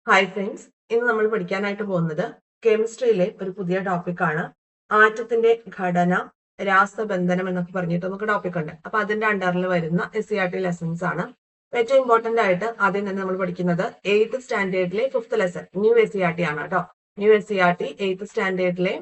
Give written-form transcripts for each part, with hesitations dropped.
Hi friends, ഇന്ന് നമ്മൾ പഠിക്കാനായിട്ട് പോകുന്നത് കെമിസ്ട്രിയിലെ ഒരു പുതിയ ടോപ്പിക്കാണ്. ആറ്റത്തിന്റെ ഘടന, രാസബന്ധനം എന്നൊക്കെ പറഞ്ഞിട്ട് നമുക്ക് ടോപ്പിക് ഉണ്ട്. അപ്പൊ അതിന്റെ അണ്ടറിൽ വരുന്ന SCERT ലെസൺസ് ആണ്. ഏറ്റവും ഇമ്പോർട്ടന്റ് ആയിട്ട് ആദ്യം തന്നെ നമ്മൾ പഠിക്കുന്നത് 8th സ്റ്റാൻഡേർഡിലെ 5th lesson new SCERT ആണ് കേട്ടോ. ന്യൂ SCERT 8th സ്റ്റാൻഡേർഡിലെ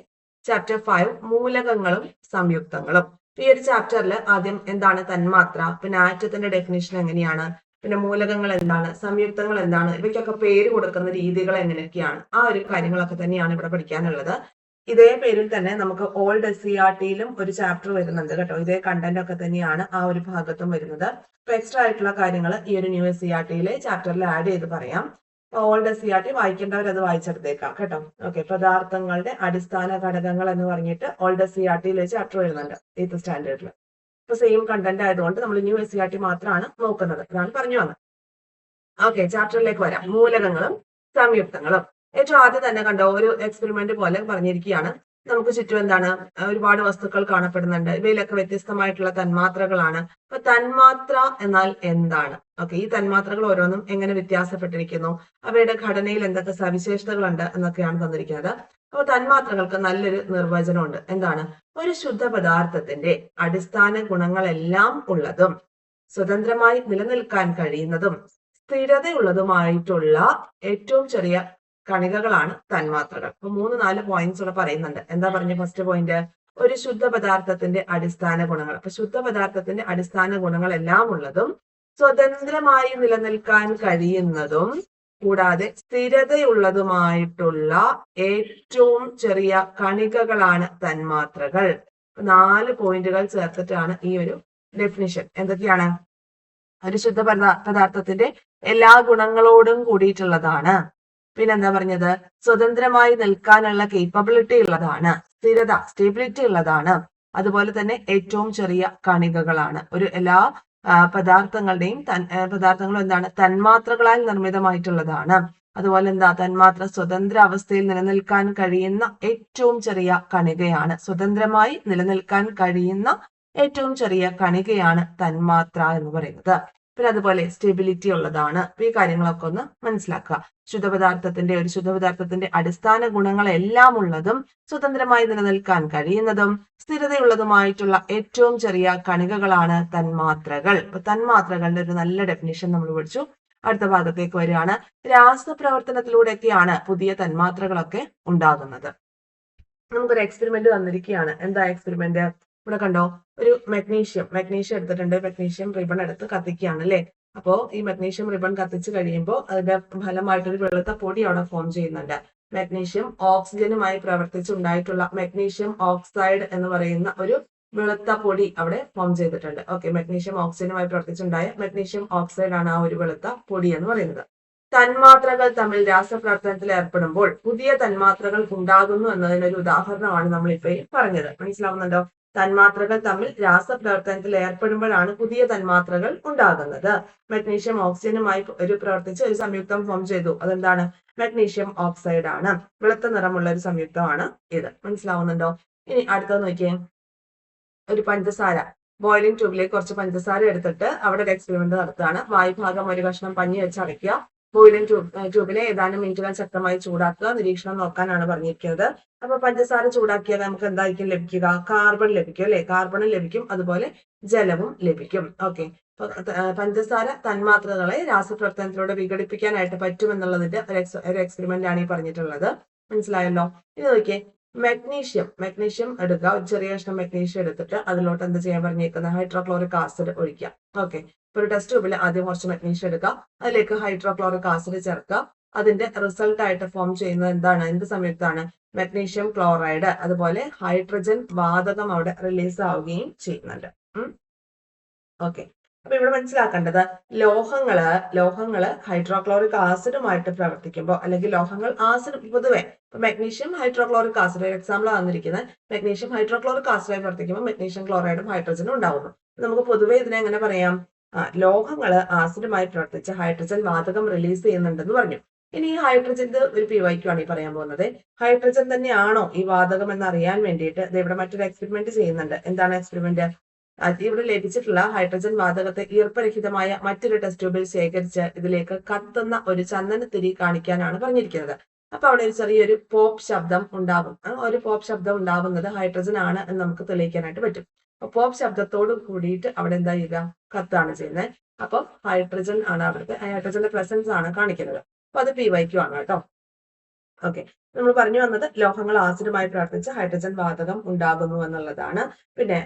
ചാപ്റ്റർ 5 മൂലകങ്ങളും സംയുക്തങ്ങളും. ഈ ഒരു ചാപ്റ്ററിൽ ആദ്യം എന്താണ് തന്മാത്ര, പിന്നെ ആറ്റത്തിന്റെ ഡെഫിനിഷൻ എങ്ങനെയാണ്, പിന്നെ മൂലകങ്ങൾ എന്താണ്, സംയുക്തങ്ങൾ എന്താണ്, ഇവയ്ക്കൊക്കെ പേര് കൊടുക്കുന്ന രീതികൾ എങ്ങനെയൊക്കെയാണ്, ആ ഒരു കാര്യങ്ങളൊക്കെ തന്നെയാണ് ഇവിടെ പഠിക്കാനുള്ളത്. ഇതേ പേരിൽ തന്നെ നമുക്ക് ഓൾഡ് SCERTയിലും ഒരു ചാപ്റ്റർ വരുന്നുണ്ട് കേട്ടോ. ഇതേ കണ്ടന്റ് ഒക്കെ തന്നെയാണ് ആ ഒരു ഭാഗത്തും വരുന്നത്. അപ്പൊ എക്സ്ട്രാ ആയിട്ടുള്ള കാര്യങ്ങൾ ഈ ഒരു ന്യൂ SCERTയിലെ ചാപ്റ്ററിൽ ആഡ് ചെയ്ത് പറയാം. ഓൾഡ് SCERT വായിക്കേണ്ടവർ അത് വായിച്ചെടുത്തേക്കാം കേട്ടോ. ഓക്കെ, പദാർത്ഥങ്ങളുടെ അടിസ്ഥാന ഘടകങ്ങൾ എന്ന് പറഞ്ഞിട്ട് ഓൾഡ് SCERTയിൽ ചാപ്റ്റർ വരുന്നുണ്ട് 8th സ്റ്റാൻഡേർഡിൽ. ഇപ്പൊ സെയിം കണ്ടന്റ് ആയതുകൊണ്ട് നമ്മൾ ന്യൂ SCERT മാത്രമാണ് നോക്കുന്നത്. ഇതാണ് പറഞ്ഞു വന്നത്. ഓക്കെ, ചാപ്റ്ററിലേക്ക് വരാം. മൂലകങ്ങളും സംയുക്തങ്ങളും. ഏറ്റവും ആദ്യം തന്നെ കണ്ടോ, ഒരു എക്സ്പെരിമെന്റ് പോലെ പറഞ്ഞിരിക്കുകയാണ്. നമുക്ക് ചുറ്റും എന്താണ്, ഒരുപാട് വസ്തുക്കൾ കാണപ്പെടുന്നുണ്ട്. ഇവയിലൊക്കെ വ്യത്യസ്തമായിട്ടുള്ള തന്മാത്രകളാണ്. അപ്പൊ തന്മാത്ര എന്നാൽ എന്താണ്? ഓക്കെ, ഈ തന്മാത്രകൾ ഓരോന്നും എങ്ങനെ വ്യത്യാസപ്പെട്ടിരിക്കുന്നു, അവയുടെ ഘടനയിൽ എന്തൊക്കെ സവിശേഷതകളുണ്ട് എന്നൊക്കെയാണ് തന്നിരിക്കുന്നത്. അപ്പൊ തന്മാത്രകൾക്ക് നല്ലൊരു നിർവചനമുണ്ട്. എന്താണ്? ഒരു ശുദ്ധ പദാർത്ഥത്തിന്റെ അടിസ്ഥാന ഗുണങ്ങളെല്ലാം ഉള്ളതും സ്വതന്ത്രമായി നിലനിൽക്കാൻ കഴിയുന്നതും സ്ഥിരതയുള്ളതുമായിട്ടുള്ള ഏറ്റവും ചെറിയ കണികകളാണ് തന്മാത്രകൾ. അപ്പൊ 3-4 പോയിന്റ്സ് ഇവിടെ പറയുന്നുണ്ട്. എന്താ പറഞ്ഞ ഫസ്റ്റ് പോയിന്റ്? ഒരു ശുദ്ധ പദാർത്ഥത്തിന്റെ അടിസ്ഥാന ഗുണങ്ങൾ. അപ്പൊ ശുദ്ധ പദാർത്ഥത്തിന്റെ അടിസ്ഥാന ഗുണങ്ങൾ എല്ലാം ഉള്ളതും സ്വതന്ത്രമായി നിലനിൽക്കാൻ കഴിയുന്നതും കൂടാതെ സ്ഥിരതയുള്ളതുമായിട്ടുള്ള ഏറ്റവും ചെറിയ കണികകളാണ് തന്മാത്രകൾ. 4 പോയിന്റുകൾ ചേർത്തിട്ടാണ് ഈ ഒരു ഡെഫിനിഷൻ. എന്തൊക്കെയാണ്? ഒരു ശുദ്ധ പദാർത്ഥത്തിന്റെ എല്ലാ ഗുണങ്ങളോടും കൂടിയിട്ടുള്ളതാണ്. പിന്നെന്താ പറഞ്ഞത്? സ്വതന്ത്രമായി നിൽക്കാനുള്ള കേപ്പബിലിറ്റി ഉള്ളതാണ്, സ്ഥിരത സ്റ്റെബിലിറ്റി ഉള്ളതാണ്, അതുപോലെ തന്നെ ഏറ്റവും ചെറിയ കണികകളാണ്. ഒരു എല്ലാ പദാർത്ഥങ്ങളുടെയും പദാർത്ഥങ്ങളും എന്താണ്? തന്മാത്രകളാൽ നിർമ്മിതമായിട്ടുള്ളതാണ്. അതുപോലെ എന്താ? തന്മാത്ര സ്വതന്ത്ര അവസ്ഥയിൽ നിലനിൽക്കാൻ കഴിയുന്ന ഏറ്റവും ചെറിയ കണികയാണ്. സ്വതന്ത്രമായി നിലനിൽക്കാൻ കഴിയുന്ന ഏറ്റവും ചെറിയ കണികയാണ് തന്മാത്ര എന്ന് പറയുന്നത്. പിന്നെ അതുപോലെ സ്റ്റെബിലിറ്റി ഉള്ളതാണ്. ഈ കാര്യങ്ങളൊക്കെ ഒന്ന് മനസ്സിലാക്കുക. ഒരു ശുദ്ധപദാർത്ഥത്തിന്റെ അടിസ്ഥാന ഗുണങ്ങളെല്ലാം ഉള്ളതും സ്വതന്ത്രമായി നിലനിൽക്കാൻ കഴിയുന്നതും സ്ഥിരതയുള്ളതുമായിട്ടുള്ള ഏറ്റവും ചെറിയ കണികകളാണ് തന്മാത്രകൾ. അപ്പൊ തന്മാത്രകളുടെ ഒരു നല്ല ഡെഫിനിഷൻ നമ്മൾ പഠിച്ചു. അടുത്ത ഭാഗത്തേക്ക് വരികയാണ്. രാസപ്രവർത്തനത്തിലൂടെയൊക്കെയാണ് പുതിയ തന്മാത്രകളൊക്കെ ഉണ്ടാകുന്നത്. നമുക്കൊരു എക്സ്പെരിമെന്റ് തന്നിരിക്കുകയാണ്. എന്താ എക്സ്പെരിമെന്റ്? ഇവിടെ കണ്ടോ, ഒരു മെഗ്നീഷ്യം എടുത്തിട്ടുണ്ട്. മെഗ്നീഷ്യം റിബൺ എടുത്ത് കത്തിക്കുകയാണ് അല്ലെ. അപ്പോ ഈ മെഗ്നീഷ്യം റിബൺ കത്തിച്ച് കഴിയുമ്പോൾ അതിന്റെ ഫലമായിട്ടൊരു വെളുത്ത പൊടി അവിടെ ഫോം ചെയ്യുന്നുണ്ട്. മെഗ്നീഷ്യം ഓക്സിജനുമായി പ്രവർത്തിച്ചുണ്ടായിട്ടുള്ള മെഗ്നീഷ്യം ഓക്സൈഡ് എന്ന് പറയുന്ന ഒരു വെളുത്ത പൊടി അവിടെ ഫോം ചെയ്തിട്ടുണ്ട്. ഓക്കെ, മെഗ്നീഷ്യം ഓക്സിജനുമായി പ്രവർത്തിച്ചുണ്ടായ മെഗ്നീഷ്യം ഓക്സൈഡ് ആണ് ആ ഒരു വെളുത്ത പൊടി എന്ന് പറയുന്നത്. തന്മാത്രകൾ തമ്മിൽ രാസപ്രവർത്തനത്തിൽ ഏർപ്പെടുമ്പോൾ പുതിയ തന്മാത്രകൾ ഉണ്ടാകുന്നു എന്നതിനൊരു ഉദാഹരണമാണ് നമ്മൾ ഇപ്പൊ പറഞ്ഞത്. മനസ്സിലാവുന്നുണ്ടോ? തന്മാത്രകൾ തമ്മിൽ രാസപ്രവർത്തനത്തിൽ ഏർപ്പെടുമ്പോഴാണ് പുതിയ തന്മാത്രകൾ ഉണ്ടാകുന്നത്. മെഗ്നീഷ്യം ഓക്സിജനുമായി പ്രവർത്തിച്ച് ഒരു സംയുക്തം ഫോം ചെയ്തു. അതെന്താണ്? മെഗ്നീഷ്യം ഓക്സൈഡ് ആണ്. വെളുത്ത നിറമുള്ള ഒരു സംയുക്തമാണ് ഇത്. മനസ്സിലാവുന്നുണ്ടോ? ഇനി അടുത്തത് നോക്കിയേ. ഒരു പഞ്ചസാര ബോയിലിംഗ് ട്യൂബിലേക്ക് കുറച്ച് പഞ്ചസാര എടുത്തിട്ട് അവിടെ ഒരു എക്സ്പെരിമെന്റ് നടത്തുകയാണ്. വായുഭാഗം ഒരു കഷ്ണം പഞ്ഞി വെച്ച് അടയ്ക്കുക. ബോയിലിംഗ് ട്യൂബിനെ ഏതാനും മിനിറ്റുകൾ ശക്തമായി ചൂടാക്കുക. നിരീക്ഷണം നോക്കാനാണ് പറഞ്ഞിരിക്കുന്നത്. അപ്പൊ പഞ്ചസാര ചൂടാക്കിയാൽ നമുക്ക് എന്തായിരിക്കും ലഭിക്കുക? കാർബൺ ലഭിക്കും അല്ലെ. കാർബണും ലഭിക്കും, അതുപോലെ ജലവും ലഭിക്കും. ഓക്കെ, പഞ്ചസാര തന്മാത്രകളെ രാസപ്രവർത്തനത്തിലൂടെ വിഘടിപ്പിക്കാനായിട്ട് പറ്റുമെന്നുള്ളതിന്റെ ഒരു എക്സ്പെരിമെന്റ് ആണ് ഈ പറഞ്ഞിട്ടുള്ളത്. മനസ്സിലായല്ലോ? ഇനി നോക്കിയേ. മെഗ്നീഷ്യം എടുക്കുക. ഒരു ചെറിയ കഷ്ണം മെഗ്നീഷ്യം എടുത്തിട്ട് അതിലോട്ട് എന്ത് ചെയ്യാൻ പറഞ്ഞേക്കുന്നത്? ഹൈഡ്രോക്ലോറിക് ആസിഡ് ഒഴിക്കുക. ഓക്കെ, ഒരു ടെസ്റ്റ് ട്യൂബിൽ ആദ്യം കുറച്ച് മെഗ്നീഷ്യം എടുക്കുക. അതിലേക്ക് ഹൈഡ്രോക്ലോറിക് ആസിഡ് ചേർക്കുക. അതിന്റെ റിസൾട്ട് ആയിട്ട് ഫോം ചെയ്യുന്നത് എന്താണ്? എന്ത് സംയുക്തമാണ്? Magnesium chloride. അതുപോലെ ഹൈഡ്രജൻ വാതകം അവിടെ റിലീസ് ആവുകയും ചെയ്യുന്നുണ്ട്. ഓക്കെ, അപ്പൊ ഇവിടെ മനസ്സിലാക്കേണ്ടത് ലോഹങ്ങള് ഹൈഡ്രോക്ലോറിക് ആസിഡുമായിട്ട് പ്രവർത്തിക്കുമ്പോൾ, അല്ലെങ്കിൽ ലോഹങ്ങൾ ആസിഡ് പൊതുവെ ഇപ്പൊ മെഗ്നീഷ്യം ഹൈഡ്രോക്ലോറിക് ആസിഡ് എക്സാമ്പിൾ വന്നിരിക്കുന്നത്. മെഗ്നീഷ്യം ഹൈഡ്രോക്ലോറിക് ആസിഡായി പ്രവർത്തിക്കുമ്പോൾ മെഗ്നീഷ്യം ക്ലോറൈഡും ഹൈഡ്രജനും ഉണ്ടാവുന്നു. നമുക്ക് പൊതുവെ ഇതിനെ എങ്ങനെ പറയാം? ലോഹങ്ങള് ആസിഡുമായി പ്രവർത്തിച്ച് ഹൈഡ്രജൻ വാതകം റിലീസ് ചെയ്യുന്നുണ്ടെന്ന് പറഞ്ഞു. ഇനി ഈ ഹൈഡ്രജന്റെ ഒരു PYQ ആണ് ഈ പറയാൻ പോകുന്നത്. ഹൈഡ്രജൻ തന്നെയാണോ ഈ വാതകം എന്ന് അറിയാൻ വേണ്ടിയിട്ട് ഇവിടെ മറ്റൊരു എക്സ്പെരിമെന്റ് ചെയ്യുന്നുണ്ട്. എന്താണ് എക്സ്പെരിമെന്റ്? ഇവിടെ ലഭിച്ചിട്ടുള്ള ഹൈഡ്രജൻ വാതകത്തെ ഈർപ്പരഹിതമായ മറ്റൊരു ടെസ്റ്റ് ട്യൂബിൽ ശേഖരിച്ച് ഇതിലേക്ക് കത്തുന്ന ഒരു ചന്ദനത്തിരി കാണിക്കാനാണ് പറഞ്ഞിരിക്കുന്നത്. അപ്പൊ അവിടെ ഒരു ചെറിയൊരു പോപ്പ് ശബ്ദം ഉണ്ടാകും. ഒരു പോപ്പ് ശബ്ദം ഉണ്ടാവുന്നത് ഹൈഡ്രജൻ ആണ് എന്ന് നമുക്ക് തെളിയിക്കാനായിട്ട് പറ്റും. അപ്പൊ പോപ്പ് ശബ്ദത്തോട് കൂടിയിട്ട് അവിടെ എന്താ ചെയ്യുക, കത്താണ് ചെയ്യുന്നത്. അപ്പൊ ഹൈഡ്രജൻ ആണ് അവിടുത്തെ ഹൈഡ്രജന്റെ പ്രസൻസ് ആണ് കാണിക്കുന്നത്. അപ്പൊ അത് PYQ ആണ് കേട്ടോ. ഓക്കെ, നമ്മൾ പറഞ്ഞു വന്നത് ലോഹങ്ങൾ ആസിഡുമായി പ്രവർത്തിച്ച് ഹൈഡ്രജൻ വാതകം ഉണ്ടാകുന്നു എന്നുള്ളതാണ്. പിന്നെ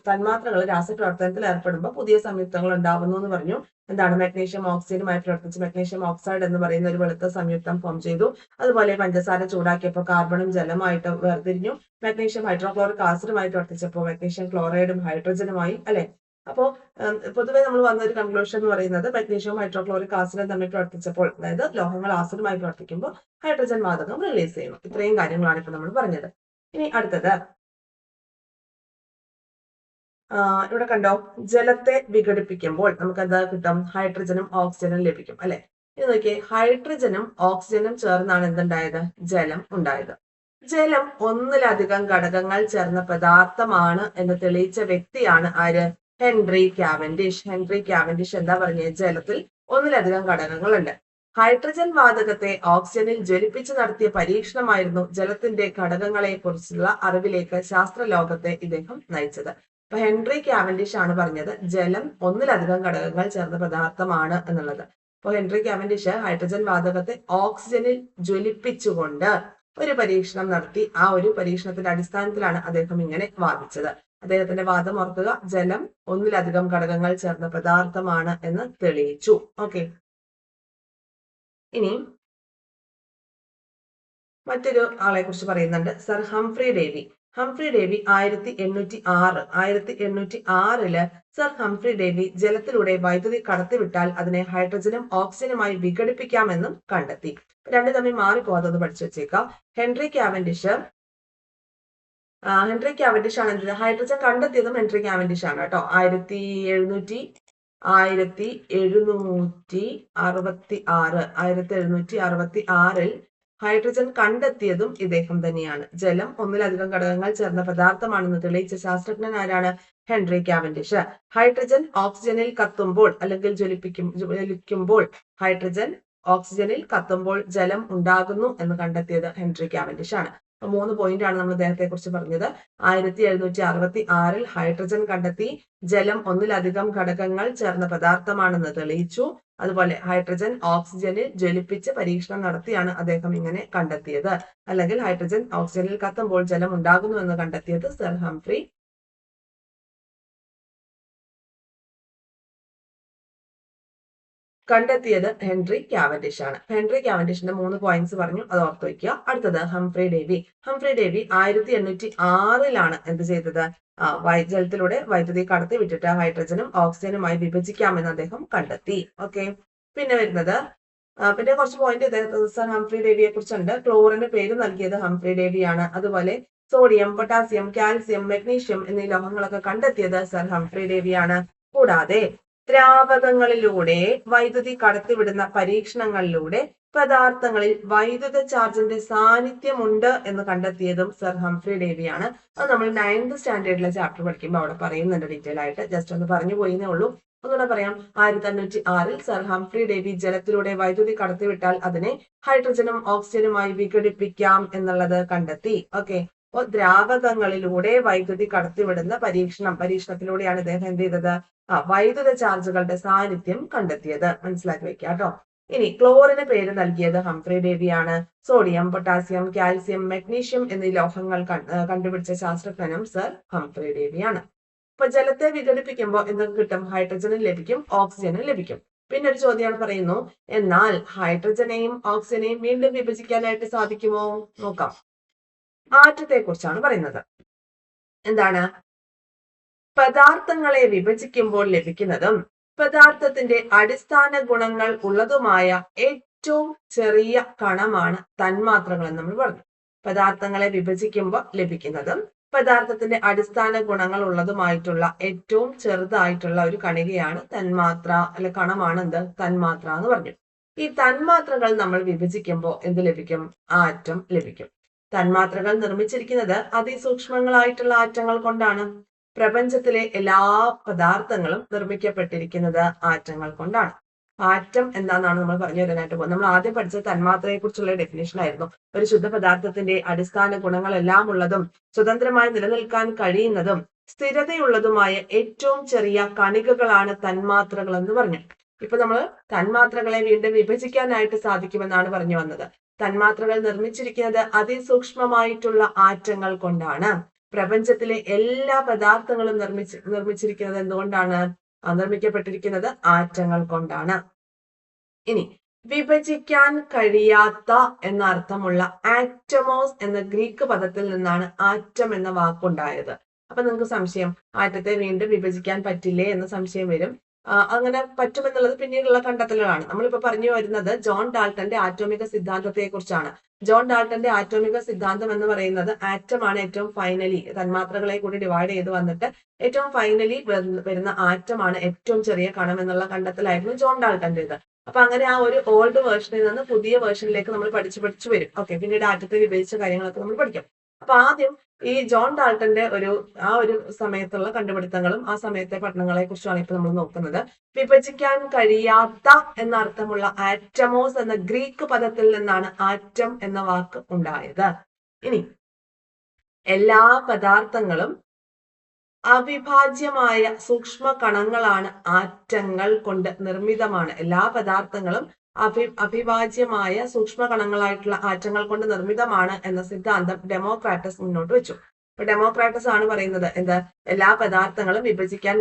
തന്മാത്രകൾ രാസപ്രവർത്തനത്തിൽ ഏർപ്പെടുമ്പോൾ പുതിയ സംയുക്തങ്ങൾ ഉണ്ടാകുന്നു എന്ന് പറഞ്ഞു. എന്താണ്, മെഗ്നീഷ്യം ഓക്സൈഡുമായി പ്രവർത്തിച്ച് മെഗ്നീഷ്യം ഓക്സൈഡ് എന്ന് പറയുന്ന ഒരു വെളുത്ത സംയുക്തം ഫോം ചെയ്തു. അതുപോലെ പഞ്ചസാര ചൂടാക്കിയപ്പോൾ കാർബണും ജലമായിട്ട് വേർതിരിഞ്ഞു. മെഗ്നീഷ്യം ഹൈഡ്രോക്ലോറിക് ആസിഡുമായി പ്രവർത്തിച്ചപ്പോൾ മെഗ്നീഷ്യം ക്ലോറൈഡും ഹൈഡ്രജനുമായി, അല്ലെ. അപ്പോ പൊതുവെ നമ്മൾ വന്ന ഒരു കൺക്ലൂഷൻ എന്ന് പറയുന്നത് മെഗ്നീഷ്യവും ഹൈഡ്രോക്ലോറിക് ആസിഡും തമ്മിൽ പ്രവർത്തിച്ചപ്പോൾ, അതായത് ലോഹങ്ങൾ ആസിഡുമായി പ്രവർത്തിക്കുമ്പോൾ ഹൈഡ്രജൻ വാതകം റിലീസ് ചെയ്യുന്നു. ഇത്രയും കാര്യങ്ങളാണ് ഇപ്പൊ നമ്മൾ പറഞ്ഞത്. ഇനി അടുത്തത് ഇവിടെ കണ്ടോ, ജലത്തെ വിഘടിപ്പിക്കുമ്പോൾ നമുക്ക് എന്താ കിട്ടും, ഹൈഡ്രജനും ഓക്സിജനും ലഭിക്കും, അല്ലെ. ഇത് നോക്കിയേ, ഹൈഡ്രജനും ഓക്സിജനും ചേർന്നാണ് എന്തുണ്ടായത്, ജലം ഉണ്ടായത്. ജലം ഒന്നിലധികം ഘടകങ്ങൾ ചേർന്ന പദാർത്ഥമാണ് എന്ന് തെളിയിച്ച വ്യക്തിയാണ് ആര്, ഹെൻറി കാവൻഡിഷ്. ഹെൻറി കാവൻഡിഷ് എന്താ പറഞ്ഞത്, ജലത്തിൽ ഒന്നിലധികം ഘടകങ്ങളുണ്ട്. ഹൈഡ്രജൻ വാതകത്തെ ഓക്സിജനിൽ ജ്വലിപ്പിച്ച് നടത്തിയ പരീക്ഷണമായിരുന്നു ജലത്തിന്റെ ഘടകങ്ങളെ കുറിച്ചുള്ള അറിവിലേക്ക് ശാസ്ത്രലോകത്തെ ഇദ്ദേഹം നയിച്ചത്. അപ്പൊ ഹെൻറി കാവൻഡിഷ് ആണ് പറഞ്ഞത് ജലം ഒന്നിലധികം ഘടകങ്ങൾ ചേർന്ന പദാർത്ഥമാണ് എന്നുള്ളത്. അപ്പൊ ഹെൻറി കാവൻഡിഷ് ഹൈഡ്രജൻ വാതകത്തെ ഓക്സിജനിൽ ജ്വലിപ്പിച്ചുകൊണ്ട് ഒരു പരീക്ഷണം നടത്തി. ആ ഒരു പരീക്ഷണത്തിന്റെ അടിസ്ഥാനത്തിലാണ് അദ്ദേഹം ഇങ്ങനെ വാദിച്ചത്. അദ്ദേഹത്തിന്റെ വാദം ഓർക്കുക, ജലം ഒന്നിലധികം ഘടകങ്ങൾ ചേർന്ന പദാർത്ഥമാണ് എന്ന് തെളിയിച്ചു. ഓക്കെ, ഇനി മറ്റൊരു ആളെ കുറിച്ച് പറയുന്നുണ്ട്, sir Humphry Davy. Humphry Davy 1806 sir Humphry Davy ജലത്തിലൂടെ വൈദ്യുതി കടത്തിവിട്ടാൽ അതിനെ ഹൈഡ്രജനും ഓക്സിജനുമായി വിഘടിപ്പിക്കാമെന്നും കണ്ടെത്തി. രണ്ടു തമ്മിൽ മാറിപ്പോകാതെ പഠിച്ചു വെച്ചേക്കാം. ഹെൻറി കാവൻഡിഷ് ആണ് എന്ത്, ഹൈഡ്രജൻ കണ്ടെത്തിയതും ഹെൻറി കാവൻഡിഷ് ആണ് കേട്ടോ. 1766 ഹൈഡ്രജൻ കണ്ടെത്തിയതും ഇദ്ദേഹം തന്നെയാണ്. ജലം ഒന്നിലധികം ഘടകങ്ങൾ ചേർന്ന പദാർത്ഥമാണെന്ന് തെളിയിച്ച ശാസ്ത്രജ്ഞൻ ആരാണ്, ഹെൻറി കാവൻഡിഷ്. ഹൈഡ്രജൻ ഓക്സിജനിൽ കത്തുമ്പോൾ അല്ലെങ്കിൽ ജ്വലിക്കുമ്പോൾ ഹൈഡ്രജൻ ഓക്സിജനിൽ കത്തുമ്പോൾ ജലം ഉണ്ടാകുന്നു എന്ന് കണ്ടെത്തിയത് ഹെൻറി കാവൻഡിഷ് ആണ്. 3 പോയിന്റ് ആണ് നമ്മൾ അദ്ദേഹത്തെ കുറിച്ച് പറഞ്ഞത്. 1766 ഹൈഡ്രജൻ കണ്ടെത്തി, ജലം ഒന്നിലധികം ഘടകങ്ങൾ ചേർന്ന പദാർത്ഥമാണെന്ന് തെളിയിച്ചു. അതുപോലെ ഹൈഡ്രജൻ ഓക്സിജനിൽ ജ്വലിപ്പിച്ച് പരീക്ഷണം നടത്തിയാണ് അദ്ദേഹം ഇങ്ങനെ കണ്ടെത്തിയത്. അല്ലെങ്കിൽ ഹൈഡ്രജൻ ഓക്സിജനിൽ കത്തുമ്പോൾ ജലം ഉണ്ടാകുന്നു എന്ന് കണ്ടെത്തിയത് സർ ഹംഫ്രി കണ്ടെത്തിയത് ഹെൻറി കാവൻഡിഷ് ആണ്. ഹെൻറി കാവൻഡിഷിന്റെ 3 പോയിന്റ്സ് പറഞ്ഞു, അത് ഓർത്ത് വയ്ക്കുക. അടുത്തത് ഹംഫ്രി ഡേവി. ഹംഫ്രി ഡേവി 1806 എന്ത് ചെയ്തത്, ജലത്തിലൂടെ വൈദ്യുതി കടത്തി വിട്ടിട്ട് ഹൈഡ്രജനും ഓക്സിജനുമായി വിഭജിക്കാമെന്ന് അദ്ദേഹം കണ്ടെത്തി. ഓക്കെ, പിന്നെ വരുന്നത് പിന്നെ കുറച്ച് പോയിന്റ് സർ ഹംഫ്രി ഡേവിയെ കുറിച്ചുണ്ട്. ക്ലോറിന് പേര് നൽകിയത് ഹംഫ്രി ഡേവിയാണ്. അതുപോലെ സോഡിയം, പൊട്ടാസ്യം, കാൽസ്യം, മെഗ്നീഷ്യം എന്നീ ലോഹങ്ങളൊക്കെ കണ്ടെത്തിയത് സർ ഹംഫ്രി ഡേവിയാണ്. കൂടാതെ ദ്രാവകങ്ങളിലൂടെ വൈദ്യുതി കടത്തിവിടുന്ന പരീക്ഷണങ്ങളിലൂടെ പദാർത്ഥങ്ങളിൽ വൈദ്യുത ചാർജിന്റെ സാന്നിധ്യമുണ്ട് എന്ന് കണ്ടെത്തിയതും സർ ഹംഫ്രി ഡേവിയാണ്. അത് നമ്മൾ 9th സ്റ്റാൻഡേർഡിലെ ചാപ്റ്റർ പഠിക്കുമ്പോൾ അവിടെ പറയുന്നുണ്ട് ഡീറ്റെയിൽ ആയിട്ട്. ജസ്റ്റ് ഒന്ന് പറഞ്ഞു പോയിന്നേ ഉള്ളൂ. ഒന്നുകൂടെ പറയാം. 1806 സർ ഹംഫ്രി ഡേവി ജലത്തിലൂടെ വൈദ്യുതി കടത്തിവിട്ടാൽ അതിനെ ഹൈഡ്രജനും ഓക്സിജനുമായി വിഘടിപ്പിക്കാം എന്നുള്ളത് കണ്ടെത്തി. ഓക്കെ, അപ്പോൾ ദ്രാവകങ്ങളിലൂടെ വൈദ്യുതി കടത്തിവിടുന്ന പരീക്ഷണത്തിലൂടെയാണ് ഇദ്ദേഹം എന്ത് ചെയ്തത്, വൈദ്യുത ചാർജുകളുടെ സാന്നിധ്യം കണ്ടെത്തിയത്. മനസ്സിലാക്കി വെക്കുക കേട്ടോ. ഇനി ക്ലോറിന് പേര് നൽകിയത് ഹംഫ്രി ഡേവിയാണ്. സോഡിയം, പൊട്ടാസ്യം, കാൽസ്യം, മെഗ്നീഷ്യം എന്നീ ലോഹങ്ങൾ കണ്ടുപിടിച്ച ശാസ്ത്രജ്ഞനും സർ ഹംഫ്രി ഡേവിയാണ്. അപ്പൊ ജലത്തെ വിഘടിപ്പിക്കുമ്പോൾ എന്തൊക്കെ കിട്ടും, ഹൈഡ്രജനും ലഭിക്കും, ഓക്സിജനും ലഭിക്കും. പിന്നെ ഒരു ചോദ്യം പറയുന്നു, എന്നാൽ ഹൈഡ്രജനെയും ഓക്സിജനെയും വീണ്ടും വിഭജിക്കാനായിട്ട് സാധിക്കുമോ? നോക്കാം. ആറ്റത്തെ കുറിച്ചാണ് പറയുന്നത്. എന്താണ്, പദാർത്ഥങ്ങളെ വിഭജിക്കുമ്പോൾ ലഭിക്കുന്നതും പദാർത്ഥത്തിന്റെ അടിസ്ഥാന ഗുണങ്ങൾ ഉള്ളതുമായ ഏറ്റവും ചെറിയ കണമാണ് തന്മാത്രകൾ എന്ന് നമ്മൾ പറഞ്ഞു. പദാർത്ഥങ്ങളെ വിഭജിക്കുമ്പോൾ ലഭിക്കുന്നതും പദാർത്ഥത്തിന്റെ അടിസ്ഥാന ഗുണങ്ങൾ ഉള്ളതുമായിട്ടുള്ള ഏറ്റവും ചെറുതായിട്ടുള്ള ഒരു കണികയാണ് തന്മാത്ര, അല്ലെ കണമാണ് എന്ത്, തന്മാത്ര എന്ന് പറഞ്ഞു. ഈ തന്മാത്രകൾ നമ്മൾ വിഭജിക്കുമ്പോൾ എന്ത് ലഭിക്കും, ആറ്റം ലഭിക്കും. തന്മാത്രകൾ നിർമ്മിച്ചിരിക്കുന്നത് അതിസൂക്ഷ്മങ്ങളായിട്ടുള്ള ആറ്റങ്ങൾ കൊണ്ടാണ്. പ്രപഞ്ചത്തിലെ എല്ലാ പദാർത്ഥങ്ങളും നിർമ്മിക്കപ്പെട്ടിരിക്കുന്നത് ആറ്റങ്ങൾ കൊണ്ടാണ്. ആറ്റം എന്താണെന്നാണ് നമ്മൾ പറഞ്ഞു തരാനായിട്ട് പോകുന്നത്. നമ്മൾ ആദ്യം പഠിച്ച തന്മാത്രയെ കുറിച്ചുള്ള ഡെഫിനേഷൻ ആയിരുന്നു. ഒരു ശുദ്ധ പദാർത്ഥത്തിന്റെ അടിസ്ഥാന ഗുണങ്ങളെല്ലാം ഉള്ളതും സ്വതന്ത്രമായി നിലനിൽക്കാൻ കഴിയുന്നതും സ്ഥിരതയുള്ളതുമായ ഏറ്റവും ചെറിയ കണികകളാണ് തന്മാത്രകൾ എന്ന് പറഞ്ഞു. ഇപ്പൊ നമ്മൾ തന്മാത്രകളെ വീണ്ടും വിഭജിക്കാനായിട്ട് സാധിക്കുമെന്നാണ് പറഞ്ഞു വന്നത്. തന്മാത്രകൾ നിർമ്മിച്ചിരിക്കുന്നത് അതിസൂക്ഷ്മമായിട്ടുള്ള ആറ്റങ്ങൾ കൊണ്ടാണ്. പ്രപഞ്ചത്തിലെ എല്ലാ പദാർത്ഥങ്ങളും നിർമ്മിച്ചിരിക്കുന്നത് എന്തുകൊണ്ടാണ്? നിർമ്മിക്കപ്പെട്ടിരിക്കുന്നത് ആറ്റങ്ങൾ കൊണ്ടാണ്. ഇനി വിഭജിക്കാൻ കഴിയാത്ത എന്ന അർത്ഥമുള്ള ആറ്റമോസ് എന്ന ഗ്രീക്ക് പദത്തിൽ നിന്നാണ് ആറ്റം എന്ന വാക്കുണ്ടായത്. അപ്പൊ നിങ്ങൾക്ക് സംശയം, ആറ്റത്തെ വീണ്ടും വിഭജിക്കാൻ പറ്റില്ലേ എന്ന സംശയം വരും. അങ്ങനെ പറ്റുമെന്നുള്ളത് പിന്നീടുള്ള കണ്ടെത്തലുകളാണ്. നമ്മളിപ്പോ പറഞ്ഞു വരുന്നത് ജോൺ ഡാൾട്ടന്റെ ആറ്റോമിക സിദ്ധാന്തത്തെ കുറിച്ചാണ്. ജോൺ ഡാൾട്ടന്റെ ആറ്റോമിക സിദ്ധാന്തം എന്ന് പറയുന്നത് ആറ്റമാണ് ഏറ്റവും ഫൈനലി തന്മാത്രകളെ കൂടി ഡിവൈഡ് ചെയ്ത് വന്നിട്ട് ഏറ്റവും ഫൈനലി വരുന്ന ആറ്റമാണ് ഏറ്റവും ചെറിയ കണം എന്നുള്ള കണ്ടെത്തലായിരുന്നു ജോൺ ഡാൾട്ടന്റേത്. അപ്പൊ അങ്ങനെ ആ ഒരു ഓൾഡ് വേർഷനിൽ നിന്ന് പുതിയ വേർഷനിലേക്ക് നമ്മൾ പഠിച്ചു വരും. ഓക്കെ, പിന്നീട് ആറ്റത്തെ വിഭജിച്ച കാര്യങ്ങളൊക്കെ നമ്മൾ പഠിക്കും. അപ്പൊ ആദ്യം ഈ ജോൺ ഡാൾട്ടന്റെ ആ ഒരു സമയത്തുള്ള കണ്ടുപിടുത്തങ്ങളും ആ സമയത്തെ പഠനങ്ങളെ കുറിച്ചാണ് ഇപ്പൊ നമ്മൾ നോക്കുന്നത്. വിഭജിക്കാൻ കഴിയാത്ത എന്ന അർത്ഥമുള്ള ആറ്റമോസ് എന്ന ഗ്രീക്ക് പദത്തിൽ നിന്നാണ് ആറ്റം എന്ന വാക്ക് ഉണ്ടായത്. ഇനി എല്ലാ പദാർത്ഥങ്ങളും അവിഭാജ്യമായ സൂക്ഷ്മ കണങ്ങളാണ് ആറ്റങ്ങൾ കൊണ്ട് നിർമ്മിതമാണ്. എല്ലാ പദാർത്ഥങ്ങളും അവിഭാജ്യമായ സൂക്ഷ്മ കണങ്ങളായിട്ടുള്ള ആറ്റങ്ങൾ കൊണ്ട് നിർമ്മിതമാണ് എന്ന സിദ്ധാന്തം ഡെമോക്രാറ്റസ് മുന്നോട്ട് വെച്ചു. അപ്പൊ ഡെമോക്രാറ്റസ് ആണ് പറയുന്നത് എന്താ? എല്ലാ പദാർത്ഥങ്ങളും വിഭജിക്കാൻ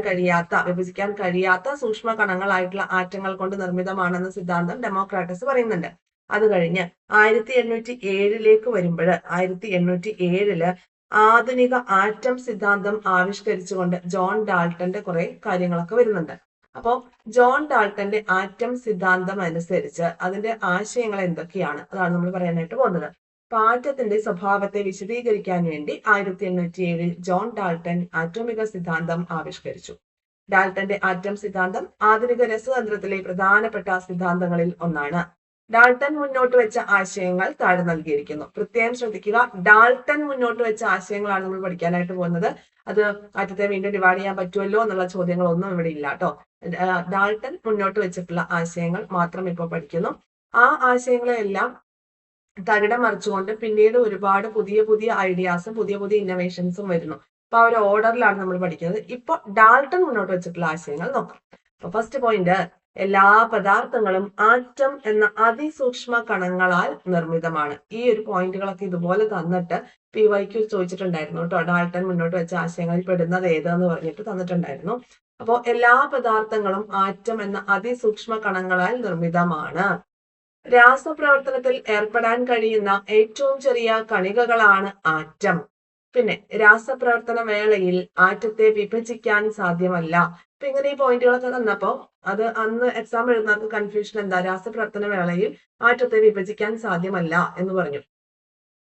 കഴിയാത്ത സൂക്ഷ്മ കണങ്ങളായിട്ടുള്ള ആറ്റങ്ങൾ കൊണ്ട് നിർമ്മിതമാണെന്ന സിദ്ധാന്തം ഡെമോക്രാറ്റസ് പറയുന്നുണ്ട്. അത് കഴിഞ്ഞ് 1807 വരുമ്പോൾ 1807 ആധുനിക ആറ്റം സിദ്ധാന്തം ആവിഷ്കരിച്ചുകൊണ്ട് ജോൺ ഡാൾട്ടന്റെ കുറെ കാര്യങ്ങളൊക്കെ വരുന്നുണ്ട്. അപ്പോ ജോൺ ഡാൾട്ടന്റെ ആറ്റം സിദ്ധാന്തം അനുസരിച്ച് അതിന്റെ ആശയങ്ങൾ എന്തൊക്കെയാണ് അതാണ് നമ്മൾ പറയാനായിട്ട് പോകുന്നത്. അപ്പൊ ആറ്റത്തിന്റെ സ്വഭാവത്തെ വിശദീകരിക്കാൻ വേണ്ടി 1807 ജോൺ ഡാൾട്ടൻ ആറ്റോമിക സിദ്ധാന്തം ആവിഷ്കരിച്ചു. ഡാൾട്ടന്റെ ആറ്റം സിദ്ധാന്തം ആധുനിക രസതന്ത്രത്തിലെ പ്രധാനപ്പെട്ട സിദ്ധാന്തങ്ങളിൽ ഒന്നാണ്. ഡാൾട്ടൻ മുന്നോട്ട് വെച്ച ആശയങ്ങൾ താഴെ നൽകിയിരിക്കുന്നു. പ്രത്യേകം ശ്രദ്ധിക്കുക, ഡാൾട്ടൻ മുന്നോട്ട് വെച്ച ആശയങ്ങളാണ് നമ്മൾ പഠിക്കാനായിട്ട് പോകുന്നത്. അത് ആറ്റത്തെ വീണ്ടും ഡിവൈഡ് ചെയ്യാൻ പറ്റുമല്ലോ എന്നുള്ള ചോദ്യങ്ങളൊന്നും ഇവിടെ ഇല്ല കേട്ടോ. ഡാൾട്ടൻ മുന്നോട്ട് വെച്ചിട്ടുള്ള ആശയങ്ങൾ മാത്രം ഇപ്പോൾ പഠിക്കുന്നു. ആ ആശയങ്ങളെല്ലാം തകിടം മറിച്ചുകൊണ്ട് പിന്നീട് ഒരുപാട് പുതിയ പുതിയ ഐഡിയാസും പുതിയ പുതിയ ഇന്നോവേഷൻസും വരുന്നു. അപ്പൊ ആ ഒരു ഓർഡറിലാണ് നമ്മൾ പഠിക്കുന്നത്. ഇപ്പൊ ഡാൾട്ടൻ മുന്നോട്ട് വെച്ചിട്ടുള്ള ആശയങ്ങൾ നോക്കാം. അപ്പൊ ഫസ്റ്റ് പോയിന്റ്, എല്ലാ പദാർത്ഥങ്ങളും ആറ്റം എന്ന അതിസൂക്ഷ്മ കണങ്ങളാൽ നിർമ്മിതമാണ്. ഈ ഒരു പോയിന്റുകളൊക്കെ ഇതുപോലെ തന്നിട്ട് PYQ ചോദിച്ചിട്ടുണ്ടായിരുന്നു കേട്ടോ. ഡാൾട്ടൻ മുന്നോട്ട് വെച്ച ആശയങ്ങളിൽ പെടുന്നത് ഏതെന്ന് പറഞ്ഞിട്ട് തന്നിട്ടുണ്ടായിരുന്നു. അപ്പോൾ എല്ലാ പദാർത്ഥങ്ങളും ആറ്റം എന്ന അതിസൂക്ഷ്മ കണങ്ങളാൽ നിർമ്മിതമാണ്. രാസപ്രവർത്തനത്തിൽ ഏർപ്പെടാൻ കഴിയുന്ന ഏറ്റവും ചെറിയ കണികകളാണ് ആറ്റം. പിന്നെ രാസപ്രവർത്തന വേളയിൽ ആറ്റത്തെ വിഭജിക്കാൻ സാധ്യമല്ല. അപ്പൊ ഇങ്ങനെ ഈ പോയിന്റുകളൊക്കെ തന്നപ്പോ അത് അന്ന് എക്സാം എഴുതുന്നവർക്ക് കൺഫ്യൂഷൻ എന്താ? രാസപ്രവർത്തന വേളയിൽ ആറ്റത്തെ വിഭജിക്കാൻ സാധ്യമല്ല എന്ന് പറഞ്ഞു.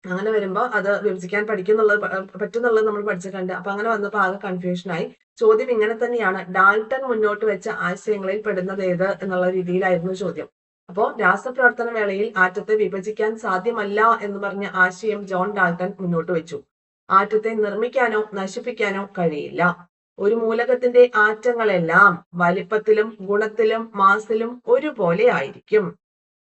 അങ്ങനെ വരുമ്പോ അത് വിഭജിക്കാൻ പറ്റുന്നുള്ളത് നമ്മൾ പഠിച്ചിട്ടുണ്ട്. അപ്പൊ അങ്ങനെ വന്നപ്പോ ആകെ കൺഫ്യൂഷനായി. ചോദ്യം ഇങ്ങനെ തന്നെയാണ്, ഡാൾട്ടൻ മുന്നോട്ട് വെച്ച ആശയങ്ങളിൽ പെടുന്നത് ഏത് എന്നുള്ള രീതിയിലായിരുന്നു ചോദ്യം. അപ്പോ രാസപ്രവർത്തന വേളയിൽ ആറ്റത്തെ വിഭജിക്കാൻ സാധ്യമല്ല എന്ന് പറഞ്ഞ ആശയം ജോൺ ഡാൾട്ടൻ മുന്നോട്ട് വെച്ചു. ആറ്റത്തെ നിർമ്മിക്കാനോ നശിപ്പിക്കാനോ കഴിയില്ല. ഒരു മൂലകത്തിന്റെ ആറ്റങ്ങളെല്ലാം വലിപ്പത്തിലും ഗുണത്തിലും മാസിലും ഒരുപോലെ ആയിരിക്കും.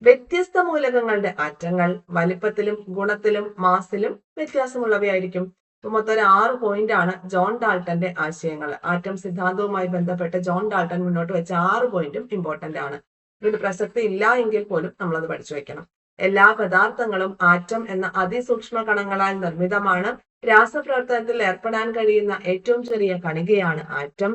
വ്യത്യസ്ത മൂലകങ്ങളുടെ ആറ്റങ്ങൾ വലിപ്പത്തിലും ഗുണത്തിലും മാസിലും വ്യത്യാസമുള്ളവയായിരിക്കും. മൊത്തം ഒരു 6 പോയിന്റ് ആണ് ജോൺ ഡാൾട്ടന്റെ ആശയങ്ങൾ. ആറ്റം സിദ്ധാന്തവുമായി ബന്ധപ്പെട്ട് ജോൺ ഡാൾട്ടൻ മുന്നോട്ട് വെച്ച 6 പോയിന്റും ഇമ്പോർട്ടന്റ് ആണ്. ഇതിന് പ്രസക്തി ഇല്ല എങ്കിൽ പോലും നമ്മളത് പഠിച്ചു വെക്കണം. എല്ലാ പദാർത്ഥങ്ങളും ആറ്റം എന്ന അതിസൂക്ഷ്മ കണങ്ങളാൽ നിർമ്മിതമാണ്. രാസപ്രവർത്തനത്തിൽ ഏർപ്പെടാൻ കഴിയുന്ന ഏറ്റവും ചെറിയ കണികയാണ് ആറ്റം.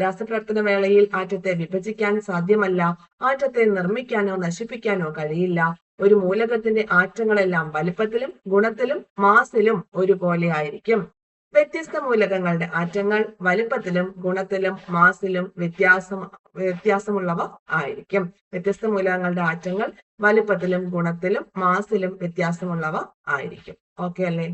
രാസപ്രവർത്തന വേളയിൽ ആറ്റത്തെ വിഭജിക്കാൻ സാധ്യമല്ല. ആറ്റത്തെ നിർമ്മിക്കാനോ നശിപ്പിക്കാനോ കഴിയില്ല. ഒരു മൂലകത്തിന്റെ ആറ്റങ്ങളെല്ലാം വലിപ്പത്തിലും ഗുണത്തിലും മാസിലും ഒരുപോലെ ആയിരിക്കും. വ്യത്യസ്ത മൂലകങ്ങളുടെ ആറ്റങ്ങൾ വലിപ്പത്തിലും ഗുണത്തിലും മാസിലും വ്യത്യാസമുള്ളവ ആയിരിക്കും. വ്യത്യസ്ത മൂലകങ്ങളുടെ ആറ്റങ്ങൾ വലിപ്പത്തിലും ഗുണത്തിലും മാസിലും വ്യത്യാസമുള്ളവ ആയിരിക്കും. ഓക്കെ അല്ലേ?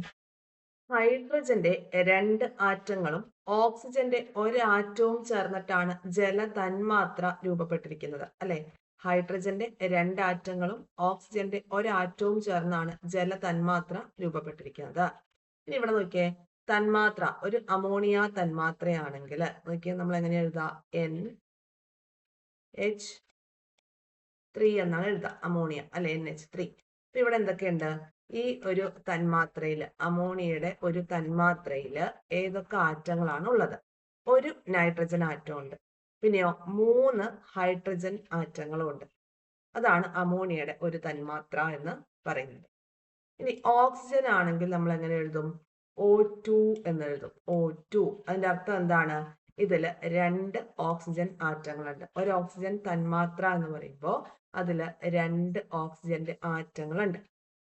ഹൈഡ്രജന്റെ 2 ആറ്റങ്ങളും ഓക്സിജന്റെ 1 ആറ്റവും ചേർന്നിട്ടാണ് ജലതന്മാത്ര രൂപപ്പെട്ടിരിക്കുന്നത് അല്ലെ? ഹൈഡ്രജന്റെ 2 ആറ്റങ്ങളും ഓക്സിജന്റെ 1 ആറ്റവും ചേർന്നാണ് ജലതന്മാത്ര രൂപപ്പെട്ടിരിക്കുന്നത്. ഇനി ഇവിടെ നോക്കിയേ, തന്മാത്ര ഒരു അമോണിയ തന്മാത്രയാണെങ്കിൽ നോക്കിയാൽ നമ്മൾ എങ്ങനെ എഴുതാം? NH3 എന്നാണ് എഴുതാം, അമോണിയ അല്ലെ NH3. അപ്പൊ ഇവിടെ എന്തൊക്കെയുണ്ട്? ഈ ഒരു തന്മാത്രയില്, അമോണിയയുടെ ഒരു തന്മാത്രയില് ഏതൊക്കെ ആറ്റങ്ങളാണ് ഉള്ളത്? ഒരു നൈട്രജൻ ആറ്റം ഉണ്ട്, പിന്നെയോ 3 ഹൈഡ്രജൻ ആറ്റങ്ങളും ഉണ്ട്. അതാണ് അമോണിയയുടെ ഒരു തന്മാത്ര എന്ന് പറയുന്നത്. ഇനി ഓക്സിജൻ ആണെങ്കിൽ നമ്മൾ എങ്ങനെ എഴുതും? O2 എന്ന് എഴുതും. O2 അതിന്റെ അർത്ഥം എന്താണ്? ഇതിൽ 2 ഓക്സിജൻ ആറ്റങ്ങളുണ്ട്. ഒരു ഓക്സിജൻ തന്മാത്ര എന്ന് പറയുമ്പോൾ അതിൽ 2 ഓക്സിജന്റെ ആറ്റങ്ങളുണ്ട്.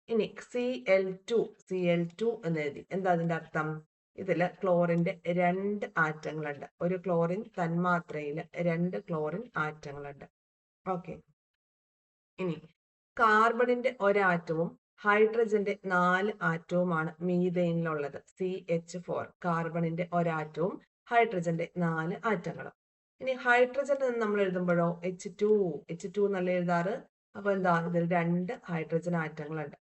ഇനി Cl2 എന്ന് എഴുതി. എന്താ അതിന്റെ അർത്ഥം? ഇതിൽ ക്ലോറിന്റെ 2 ആറ്റങ്ങളുണ്ട്. ഒരു ക്ലോറിൻ തന്മാത്രയിൽ 2 ക്ലോറിൻ ആറ്റങ്ങളുണ്ട്. ഓക്കെ. ഇനി കാർബണിന്റെ ഒരാറ്റവും ഹൈഡ്രജന്റെ 4 ആറ്റവുമാണ് മീഥെയിനിലുള്ളത്. CH4 കാർബണിന്റെ ഒരാറ്റവും ഹൈഡ്രജന്റെ 4 ആറ്റങ്ങളും. ഇനി ഹൈഡ്രജൻ എന്ന് നമ്മൾ എഴുതുമ്പോഴോ H2 എന്നല്ല എഴുതാറ്. അപ്പൊ എന്താ? ഇതിൽ 2 ഹൈഡ്രജൻ ആറ്റങ്ങളുണ്ട്.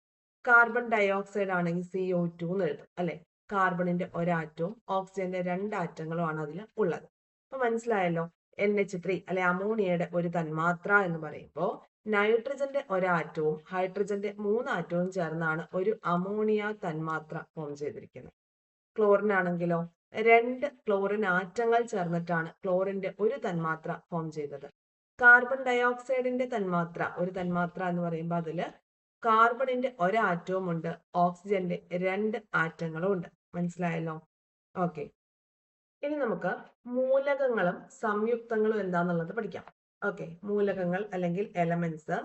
കാർബൺ ഡയോക്സൈഡ് ആണെങ്കിൽ CO2 എന്ന് എഴുതും അല്ലെ. കാർബണിന്റെ ഒരാറ്റവും ഓക്സിജന്റെ 2 ആറ്റങ്ങളുമാണ് അതിൽ ഉള്ളത്. അപ്പൊ മനസ്സിലായല്ലോ? NH3 അല്ലെ അമോണിയയുടെ ഒരു തന്മാത്ര എന്ന് പറയുമ്പോൾ നൈട്രജന്റെ ഒരാറ്റവും ഹൈഡ്രജന്റെ 3 ആറ്റവും ചേർന്നാണ് ഒരു അമോണിയ തന്മാത്ര ഫോം ചെയ്തിരിക്കുന്നത്. ക്ലോറിൻ ആണെങ്കിലോ 2 ക്ലോറിൻ ആറ്റങ്ങൾ ചേർന്നിട്ടാണ് ക്ലോറിന്റെ ഒരു തന്മാത്ര ഫോം ചെയ്തത്. കാർബൺ ഡയോക്സൈഡിന്റെ തന്മാത്ര, ഒരു തന്മാത്ര എന്ന് പറയുമ്പോൾ അതില് കാർബണിന്റെ ഒരാറ്റവും ഉണ്ട്, ഓക്സിജന്റെ 2 ആറ്റങ്ങളും ഉണ്ട്. മനസ്സിലായല്ലോ? ഓക്കെ. ഇനി നമുക്ക് മൂലകങ്ങളും സംയുക്തങ്ങളും എന്താന്നുള്ളത് പഠിക്കാം. ഓക്കെ. മൂലകങ്ങൾ അല്ലെങ്കിൽ എലമെന്റ്സ്,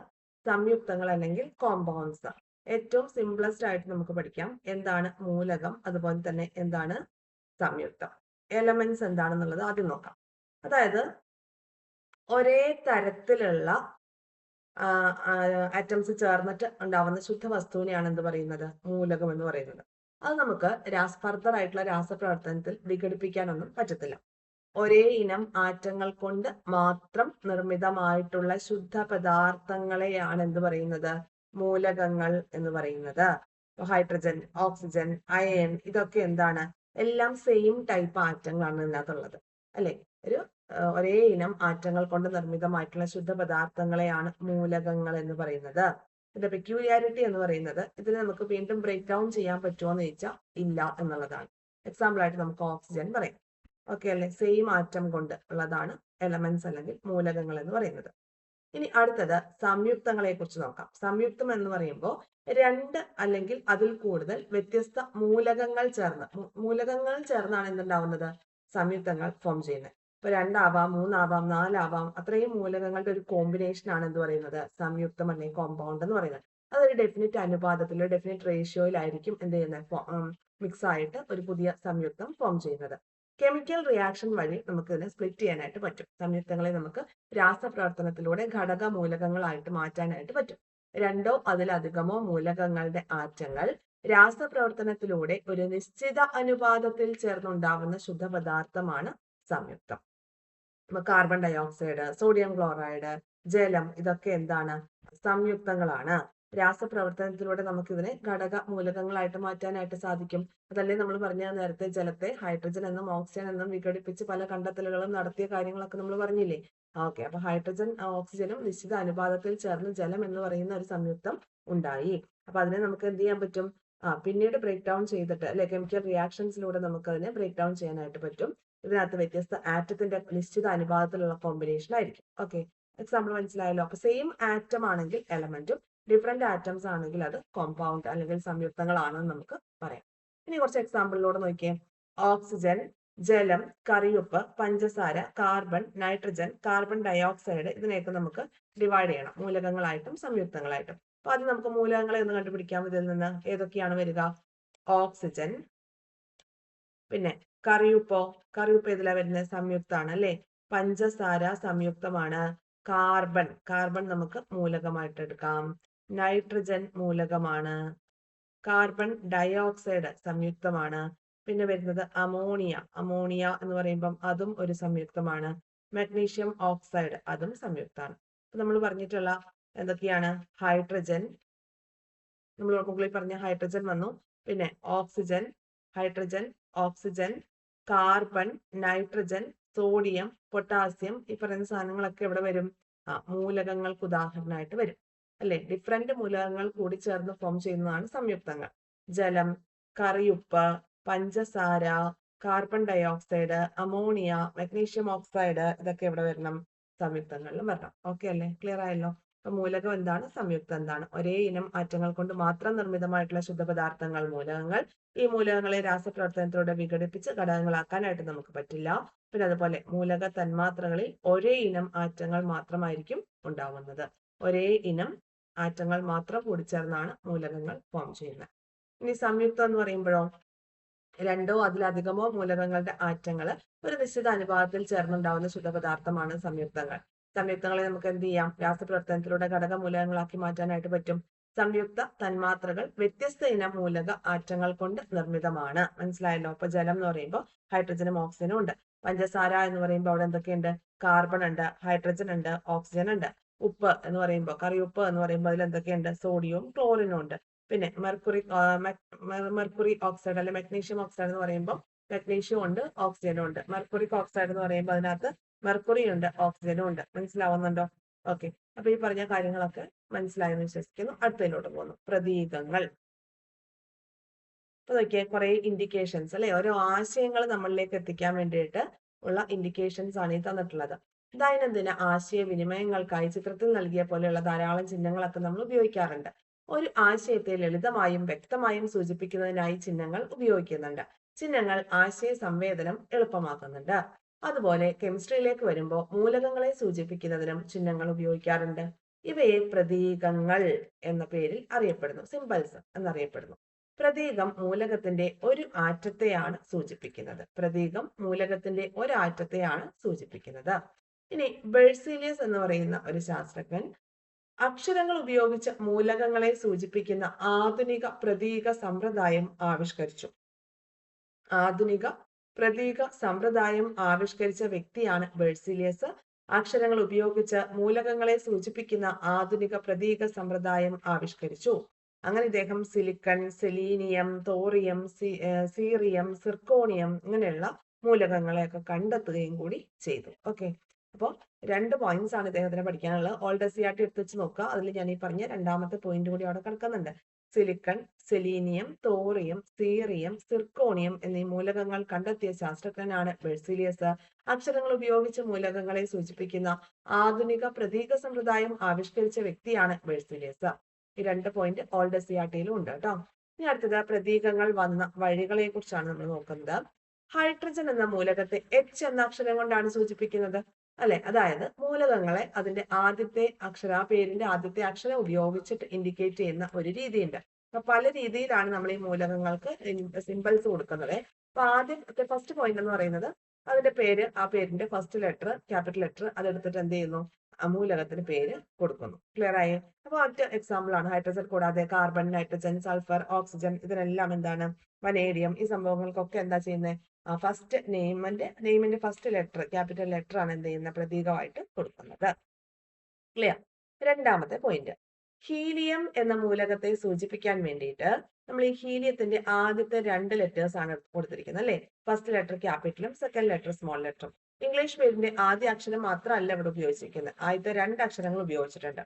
സംയുക്തങ്ങൾ അല്ലെങ്കിൽ കോമ്പൗണ്ട്സ്. ഏറ്റവും സിംപ്ലസ്റ്റ് ആയിട്ട് നമുക്ക് പഠിക്കാം എന്താണ് മൂലകം, അതുപോലെ തന്നെ എന്താണ് സംയുക്തം. എലമെന്റ്സ് എന്താണെന്നുള്ളത് ആദ്യം നോക്കാം. അതായത് ഒരേ തരത്തിലുള്ള ആറ്റംസ് ചേർന്നിട്ട് ഉണ്ടാവുന്ന ശുദ്ധ വസ്തുവിനെയാണ് എന്ത് പറയുന്നത്? മൂലകം എന്ന് പറയുന്നത്. അത് നമുക്ക് ഫർദർ ആയിട്ടുള്ള രാസപ്രവർത്തനത്തിൽ വിഘടിപ്പിക്കാനൊന്നും പറ്റത്തില്ല. ഒരേ ഇനം ആറ്റങ്ങൾ കൊണ്ട് മാത്രം നിർമ്മിതമായിട്ടുള്ള ശുദ്ധ പദാർത്ഥങ്ങളെയാണ് എന്ത് പറയുന്നത്? മൂലകങ്ങൾ എന്ന് പറയുന്നത്. ഹൈഡ്രജൻ, ഓക്സിജൻ, അയൺ ഇതൊക്കെ എന്താണ്? എല്ലാം സെയിം ടൈപ്പ് ആറ്റങ്ങളാണ് ഇതിനകത്തുള്ളത് അല്ലെ. ഒരേ ഇനം ആറ്റങ്ങൾ കൊണ്ട് നിർമ്മിതമായിട്ടുള്ള ശുദ്ധ പദാർത്ഥങ്ങളെയാണ് മൂലകങ്ങൾ എന്ന് പറയുന്നത്. ഇതിന്റെ പെക്യൂരിയാരിറ്റി എന്ന് പറയുന്നത് ഇതിനെ നമുക്ക് വീണ്ടും ബ്രേക്ക് ഡൗൺ ചെയ്യാൻ പറ്റുമോ എന്ന് ചോദിച്ചാൽ ഇല്ല എന്നുള്ളതാണ്. എക്സാമ്പിൾ ആയിട്ട് നമുക്ക് ഓക്സിജൻ പറയാം. ഓക്കെ അല്ലെ. സെയിം ആറ്റം കൊണ്ട് ഉള്ളതാണ് എലമെന്റ്സ് അല്ലെങ്കിൽ മൂലകങ്ങൾ എന്ന് പറയുന്നത്. ഇനി അടുത്തത് സംയുക്തങ്ങളെ കുറിച്ച് നോക്കാം. സംയുക്തം എന്ന് പറയുമ്പോൾ 2 അല്ലെങ്കിൽ അതിൽ കൂടുതൽ വ്യത്യസ്ത മൂലകങ്ങൾ ചേർന്നാണ് എന്തുണ്ടാവുന്നത്? സംയുക്തങ്ങൾ ഫോം ചെയ്യുന്നത്. ഇപ്പൊ 2 ആവാം, 3 ആവാം, 4 ആവാം, അത്രയും മൂലകങ്ങളുടെ ഒരു കോമ്പിനേഷൻ ആണ് എന്ത് പറയുന്നത്? സംയുക്തം അല്ലെങ്കിൽ കോമ്പൗണ്ട് എന്ന് പറയുന്നത്. അതൊരു ഡെഫിനിറ്റ് അനുപാതത്തിൽ, ഡെഫിനിറ്റ് റേഷ്യോയിലായിരിക്കും എന്ത് ചെയ്യുന്നത്? മിക്സ് ആയിട്ട് ഒരു പുതിയ സംയുക്തം ഫോം ചെയ്യുന്നത്. കെമിക്കൽ റിയാക്ഷൻ വഴി നമുക്ക് ഇതിനെ സ്പ്ലിറ്റ് ചെയ്യാനായിട്ട് പറ്റും. സംയുക്തങ്ങളെ നമുക്ക് രാസപ്രവർത്തനത്തിലൂടെ ഘടക മൂലകങ്ങളായിട്ട് മാറ്റാനായിട്ട് പറ്റും. 2ഓ അതിലധികമോ മൂലകങ്ങളുടെ ആറ്റങ്ങൾ രാസപ്രവർത്തനത്തിലൂടെ ഒരു നിശ്ചിത അനുപാതത്തിൽ ചേർന്നുണ്ടാവുന്ന ശുദ്ധ പദാർത്ഥമാണ് സംയുക്തം. കാർബൺ ഡയോക്സൈഡ്, സോഡിയം ക്ലോറൈഡ്, ജലം ഇതൊക്കെ എന്താണ്? സംയുക്തങ്ങളാണ്. രാസപ്രവർത്തനത്തിലൂടെ നമുക്ക് ഇതിനെ ഘടക മൂലകങ്ങളായിട്ട് മാറ്റാനായിട്ട് സാധിക്കും. അതല്ലേ നമ്മൾ പറഞ്ഞ നേരത്തെ ജലത്തെ ഹൈഡ്രജൻ എന്നും ഓക്സിജൻ എന്നും വിഘടിപ്പിച്ച് പല കണ്ടെത്തലുകളും നടത്തിയ കാര്യങ്ങളൊക്കെ നമ്മൾ പറഞ്ഞില്ലേ? ഓക്കെ. അപ്പൊ ഹൈഡ്രജൻ ഓക്സിജനും നിശ്ചിത അനുപാതത്തിൽ ചേർന്ന് ജലം എന്ന് പറയുന്ന ഒരു സംയുക്തം ഉണ്ടായി. അപ്പൊ അതിനെ നമുക്ക് എന്ത് ചെയ്യാൻ പറ്റും? പിന്നീട് ബ്രേക്ക് ഡൗൺ ചെയ്തിട്ട് അല്ലെ, കെമിക്കൽ റിയാക്ഷൻസിലൂടെ നമുക്ക് അതിനെ ബ്രേക്ക് ഡൗൺ ചെയ്യാനായിട്ട് പറ്റും. ഇതിനകത്ത് വ്യത്യസ്ത ആറ്റത്തിന്റെ നിശ്ചിത അനുപാതത്തിലുള്ള കോമ്പിനേഷൻ ആയിരിക്കും. ഓക്കെ. എക്സാമ്പിൾ മനസ്സിലായല്ലോ? അപ്പൊ സെയിം ആറ്റം ആണെങ്കിൽ എലമെന്റും, ഡിഫറെന്റ് ആറ്റംസ് ആണെങ്കിൽ അത് കോമ്പൗണ്ട് അല്ലെങ്കിൽ സംയുക്തങ്ങളാണെന്ന് നമുക്ക് പറയാം. ഇനി കുറച്ച് എക്സാമ്പിളിലൂടെ നോക്കിയേ. ഓക്സിജൻ, ജലം, കറിയുപ്പ്, പഞ്ചസാര, കാർബൺ, നൈട്രജൻ, കാർബൺ ഡയോക്സൈഡ് ഇതിനെയൊക്കെ നമുക്ക് ഡിവൈഡ് ചെയ്യണം മൂലകങ്ങളായിട്ടും സംയുക്തങ്ങളായിട്ടും. അപ്പൊ അത് നമുക്ക് മൂലകങ്ങളെ ഒന്ന് കണ്ടുപിടിക്കാം. ഇതിൽ നിന്ന് ഏതൊക്കെയാണ് വരിക? ഓക്സിജൻ, പിന്നെ കറിയുപ്പ് ഇതിലാ വരുന്നത്? സംയുക്താണ് അല്ലെ. പഞ്ചസാര സംയുക്തമാണ്. കാർബൺ നമുക്ക് മൂലകമായിട്ട് എടുക്കാം. നൈട്രജൻ മൂലകമാണ്. കാർബൺ ഡയോക്സൈഡ് സംയുക്തമാണ്. പിന്നെ വരുന്നത് അമോണിയ എന്ന് പറയുമ്പം അതും ഒരു സംയുക്തമാണ്. മഗ്നീഷ്യം ഓക്സൈഡ് അതും സംയുക്തമാണ്. നമ്മൾ പറഞ്ഞിട്ടുള്ള എന്തൊക്കെയാണ്? ഹൈഡ്രജൻ, നമ്മൾ മുകളിൽ പറഞ്ഞ ഹൈഡ്രജൻ വന്നു, പിന്നെ oxygen, hydrogen, oxygen, carbon, nitrogen, sodium, potassium ഈ പറയുന്ന സാധനങ്ങളൊക്കെ എവിടെ വരും? മൂലകങ്ങൾക്ക് ഉദാഹരണമായിട്ട് വരും അല്ലെ. ഡിഫറെന്റ് മൂലകങ്ങൾ കൂടി ചേർന്ന് ഫോം ചെയ്യുന്നതാണ് സംയുക്തങ്ങൾ. ജലം, കറിയുപ്പ്, പഞ്ചസാര, carbon dioxide, ammonia, magnesium oxide ഇതൊക്കെ എവിടെ വരണം? സംയുക്തങ്ങളിലും വരണം. ഓക്കെ അല്ലേ? ക്ലിയർ ആയല്ലോ? അപ്പൊ മൂലകം എന്താണ്, സംയുക്തം എന്താണ്? ഒരേ ഇനം ആറ്റങ്ങൾ കൊണ്ട് മാത്രം നിർമ്മിതമായിട്ടുള്ള ശുദ്ധപദാർത്ഥങ്ങൾ മൂലകങ്ങൾ. ഈ മൂലകങ്ങളെ രാസപ്രവർത്തനത്തിലൂടെ വിഘടിപ്പിച്ച് ഘടകങ്ങളാക്കാനായിട്ട് നമുക്ക് പറ്റില്ല. പിന്നെ അതുപോലെ മൂലക തന്മാത്രകളിൽ ഒരേ ഇനം ആറ്റങ്ങൾ മാത്രമായിരിക്കും ഉണ്ടാവുന്നത്. ഒരേ ഇനം ആറ്റങ്ങൾ മാത്രം കൂടിച്ചേർന്നാണ് മൂലകങ്ങൾ ഫോം ചെയ്യുന്നത്. ഇനി സംയുക്തം എന്ന് പറയുമ്പോഴോ, രണ്ടോ അതിലധികമോ മൂലകങ്ങളുടെ ആറ്റങ്ങൾ ഒരു നിശ്ചിത അനുപാതത്തിൽ ചേർന്നുണ്ടാവുന്ന ശുദ്ധപദാർത്ഥമാണ് സംയുക്തങ്ങൾ. സംയുക്തങ്ങളെ നമുക്ക് എന്ത് ചെയ്യാം? രാസപ്രവർത്തനത്തിലൂടെ ഘടക മൂലകങ്ങളാക്കി മാറ്റാനായിട്ട് പറ്റും. സംയുക്ത തന്മാത്രകൾ വ്യത്യസ്ത ഇനം മൂലക ആറ്റങ്ങൾ കൊണ്ട് നിർമ്മിതമാണ്. മനസ്സിലായല്ലോ? അപ്പൊ ജലം എന്ന് പറയുമ്പോൾ ഹൈഡ്രജനും ഓക്സിജനും ഉണ്ട്. പഞ്ചസാര എന്ന് പറയുമ്പോൾ അവിടെ എന്തൊക്കെയുണ്ട്? കാർബൺ ഉണ്ട്, ഹൈഡ്രജൻ ഉണ്ട്, ഓക്സിജൻ ഉണ്ട്. ഉപ്പ് എന്ന് പറയുമ്പോൾ, കറിയുപ്പ് എന്ന് പറയുമ്പോൾ അതിൽ എന്തൊക്കെയുണ്ട്? സോഡിയവും ക്ലോറിനും ഉണ്ട്. പിന്നെ മെർക്കുറി ഓക്സൈഡ് അല്ലെ മഗ്നീഷ്യം ഓക്സൈഡ് എന്ന് പറയുമ്പോൾ മഗ്നീഷ്യം ഉണ്ട്, ഓക്സിജനും ഉണ്ട്. മെർക്കുറിക് ഓക്സൈഡ് എന്ന് പറയുമ്പോൾ അതിനകത്ത് മെർക്കുറി ഉണ്ട്, ഓക്സിജനും ഉണ്ട്. മനസ്സിലാവുന്നുണ്ടോ? ഓക്കെ. അപ്പൊ ഈ പറഞ്ഞ കാര്യങ്ങളൊക്കെ മനസ്സിലായെന്ന് വിശ്വസിക്കുന്നു. അടുത്തതിലോട്ട് പോകുന്നു. പ്രതീകങ്ങൾ. അപ്പൊ നോക്കിയേ, കുറെ ഇൻഡിക്കേഷൻസ് അല്ലെ, ഓരോ ആശയങ്ങൾ നമ്മളിലേക്ക് എത്തിക്കാൻ വേണ്ടിയിട്ട് ഉള്ള ഇൻഡിക്കേഷൻസ് ആണ് ഈ തന്നിട്ടുള്ളത്. ദൈനംദിന ആശയവിനിമയങ്ങൾക്കായി ചിത്രത്തിൽ നൽകിയ പോലെയുള്ള ധാരാളം ചിഹ്നങ്ങളൊക്കെ നമ്മൾ ഉപയോഗിക്കാറുണ്ട്. ഒരു ആശയത്തെ ലളിതമായും വ്യക്തമായും സൂചിപ്പിക്കുന്നതിനായി ചിഹ്നങ്ങൾ ഉപയോഗിക്കുന്നുണ്ട്. ചിഹ്നങ്ങൾ ആശയ സംവേദനം എളുപ്പമാക്കുന്നുണ്ട്. അതുപോലെ കെമിസ്ട്രിയിലേക്ക് വരുമ്പോൾ മൂലകങ്ങളെ സൂചിപ്പിക്കുന്നതിനും ചിഹ്നങ്ങൾ ഉപയോഗിക്കാറുണ്ട്. ഇവയെ പ്രതീകങ്ങൾ എന്ന പേരിൽ അറിയപ്പെടുന്നു. സിംബൽസ് എന്നറിയപ്പെടുന്നു. പ്രതീകം മൂലകത്തിന്റെ ഒരു ആറ്റത്തെയാണ് സൂചിപ്പിക്കുന്നത്. പ്രതീകം മൂലകത്തിന്റെ ഒരു ആറ്റത്തെയാണ് സൂചിപ്പിക്കുന്നത്. ഇനി ബെഴ്സീലിയസ് എന്ന് പറയുന്ന ഒരു ശാസ്ത്രജ്ഞൻ അക്ഷരങ്ങൾ ഉപയോഗിച്ച് മൂലകങ്ങളെ സൂചിപ്പിക്കുന്ന ആധുനിക പ്രതീക സമ്പ്രദായം ആവിഷ്കരിച്ചു. ആധുനിക പ്രതീക സമ്പ്രദായം ആവിഷ്കരിച്ച വ്യക്തിയാണ് ബെഴ്സീലിയസ്. അക്ഷരങ്ങൾ ഉപയോഗിച്ച് മൂലകങ്ങളെ സൂചിപ്പിക്കുന്ന ആധുനിക പ്രതീക സമ്പ്രദായം ആവിഷ്കരിച്ചു. അങ്ങനെ ഇദ്ദേഹം silicon, selenium, thorium, cerium, zirconium ഇങ്ങനെയുള്ള മൂലകങ്ങളെയൊക്കെ കണ്ടെത്തുകയും കൂടി ചെയ്തു. ഓക്കെ. അപ്പോൾ 2 പോയിന്റ്സ് ആണ് ഇദ്ദേഹത്തിന് പഠിക്കാനുള്ളത്. ഓൾഡ് SCERT എടുത്ത് വെച്ച് നോക്കുക. അതിൽ ഞാൻ ഈ പറഞ്ഞ രണ്ടാമത്തെ പോയിന്റ് കൂടി അവിടെ കിടക്കുന്നുണ്ട്. Silicon, selenium, thorium, cerium, zirconium എന്നീ മൂലകങ്ങൾ കണ്ടെത്തിയ ശാസ്ത്രജ്ഞനാണ് ബെഴ്സീലിയസ്. അക്ഷരങ്ങൾ ഉപയോഗിച്ച് മൂലകങ്ങളെ സൂചിപ്പിക്കുന്ന ആധുനിക പ്രതീക സമ്പ്രദായം ആവിഷ്കരിച്ച വ്യക്തിയാണ് ബെഴ്സീലിയസ്. ഈ 2 പോയിന്റ് ഓൾഡ് SCERTയിലും ഉണ്ട് കേട്ടോ. ഇനി അടുത്തത് പ്രതീകങ്ങൾ വന്ന വഴികളെ കുറിച്ചാണ് നമ്മൾ നോക്കുന്നത്. ഹൈഡ്രജൻ എന്ന മൂലകത്തെ H എന്ന അക്ഷരം കൊണ്ടാണ് സൂചിപ്പിക്കുന്നത് അല്ലെ. അതായത് മൂലകങ്ങളെ അതിന്റെ ആദ്യത്തെ അക്ഷരം, ആ പേരിന്റെ ആദ്യത്തെ അക്ഷരം ഉപയോഗിച്ചിട്ട് ഇൻഡിക്കേറ്റ് ചെയ്യുന്ന ഒരു രീതിയുണ്ട്. അപ്പൊ പല രീതിയിലാണ് നമ്മൾ ഈ മൂലകങ്ങൾക്ക് സിംബൽസ് കൊടുക്കുന്നത്. അപ്പൊ ആദ്യത്തെ ഫസ്റ്റ് പോയിന്റ് എന്ന് പറയുന്നത് അതിന്റെ പേര്, ആ പേരിന്റെ ഫസ്റ്റ് ലെറ്റർ, ക്യാപിറ്റൽ ലെറ്റർ അതെടുത്തിട്ട് എന്ത് ചെയ്യുന്നു? മൂലകത്തിന് പേര് കൊടുക്കുന്നു. ക്ലിയർ ആയി? അപ്പൊ ഒറ്റ എക്സാമ്പിൾ ആണ്. ഹൈഡ്രജൻ കൂടാതെ കാർബൺ, നൈട്രജൻ, സൾഫർ, ഓക്സിജൻ ഇതിനെല്ലാം എന്താണ്? വനേഡിയം ഈ സംഭവങ്ങൾക്കൊക്കെ എന്താ ചെയ്യുന്നത്? ഫസ്റ്റ് നെയിമിന്റെ ഫസ്റ്റ് ലെറ്റർ, ക്യാപിറ്റൽ ലെറ്റർ ആണ് എന്ത് ചെയ്യുന്ന പ്രതീകമായിട്ട് കൊടുക്കുന്നത്. ക്ലിയർ? രണ്ടാമത്തെ പോയിന്റ്, ഹീലിയം എന്ന മൂലകത്തെ സൂചിപ്പിക്കാൻ വേണ്ടിയിട്ട് നമ്മൾ ഈ ഹീലിയത്തിന്റെ ആദ്യത്തെ 2 ലെറ്റേഴ്സ് ആണ് കൊടുത്തിരിക്കുന്നത് അല്ലെ. ഫസ്റ്റ് ലെറ്റർ ക്യാപിറ്റലും സെക്കൻഡ് ലെറ്റർ സ്മോൾ ലെറ്ററും. ഇംഗ്ലീഷ് പേരിന്റെ ആദ്യ അക്ഷരം മാത്രമല്ല ഇവിടെ ഉപയോഗിച്ചിരിക്കുന്നത്, ആദ്യത്തെ 2 അക്ഷരങ്ങൾ ഉപയോഗിച്ചിട്ടുണ്ട്.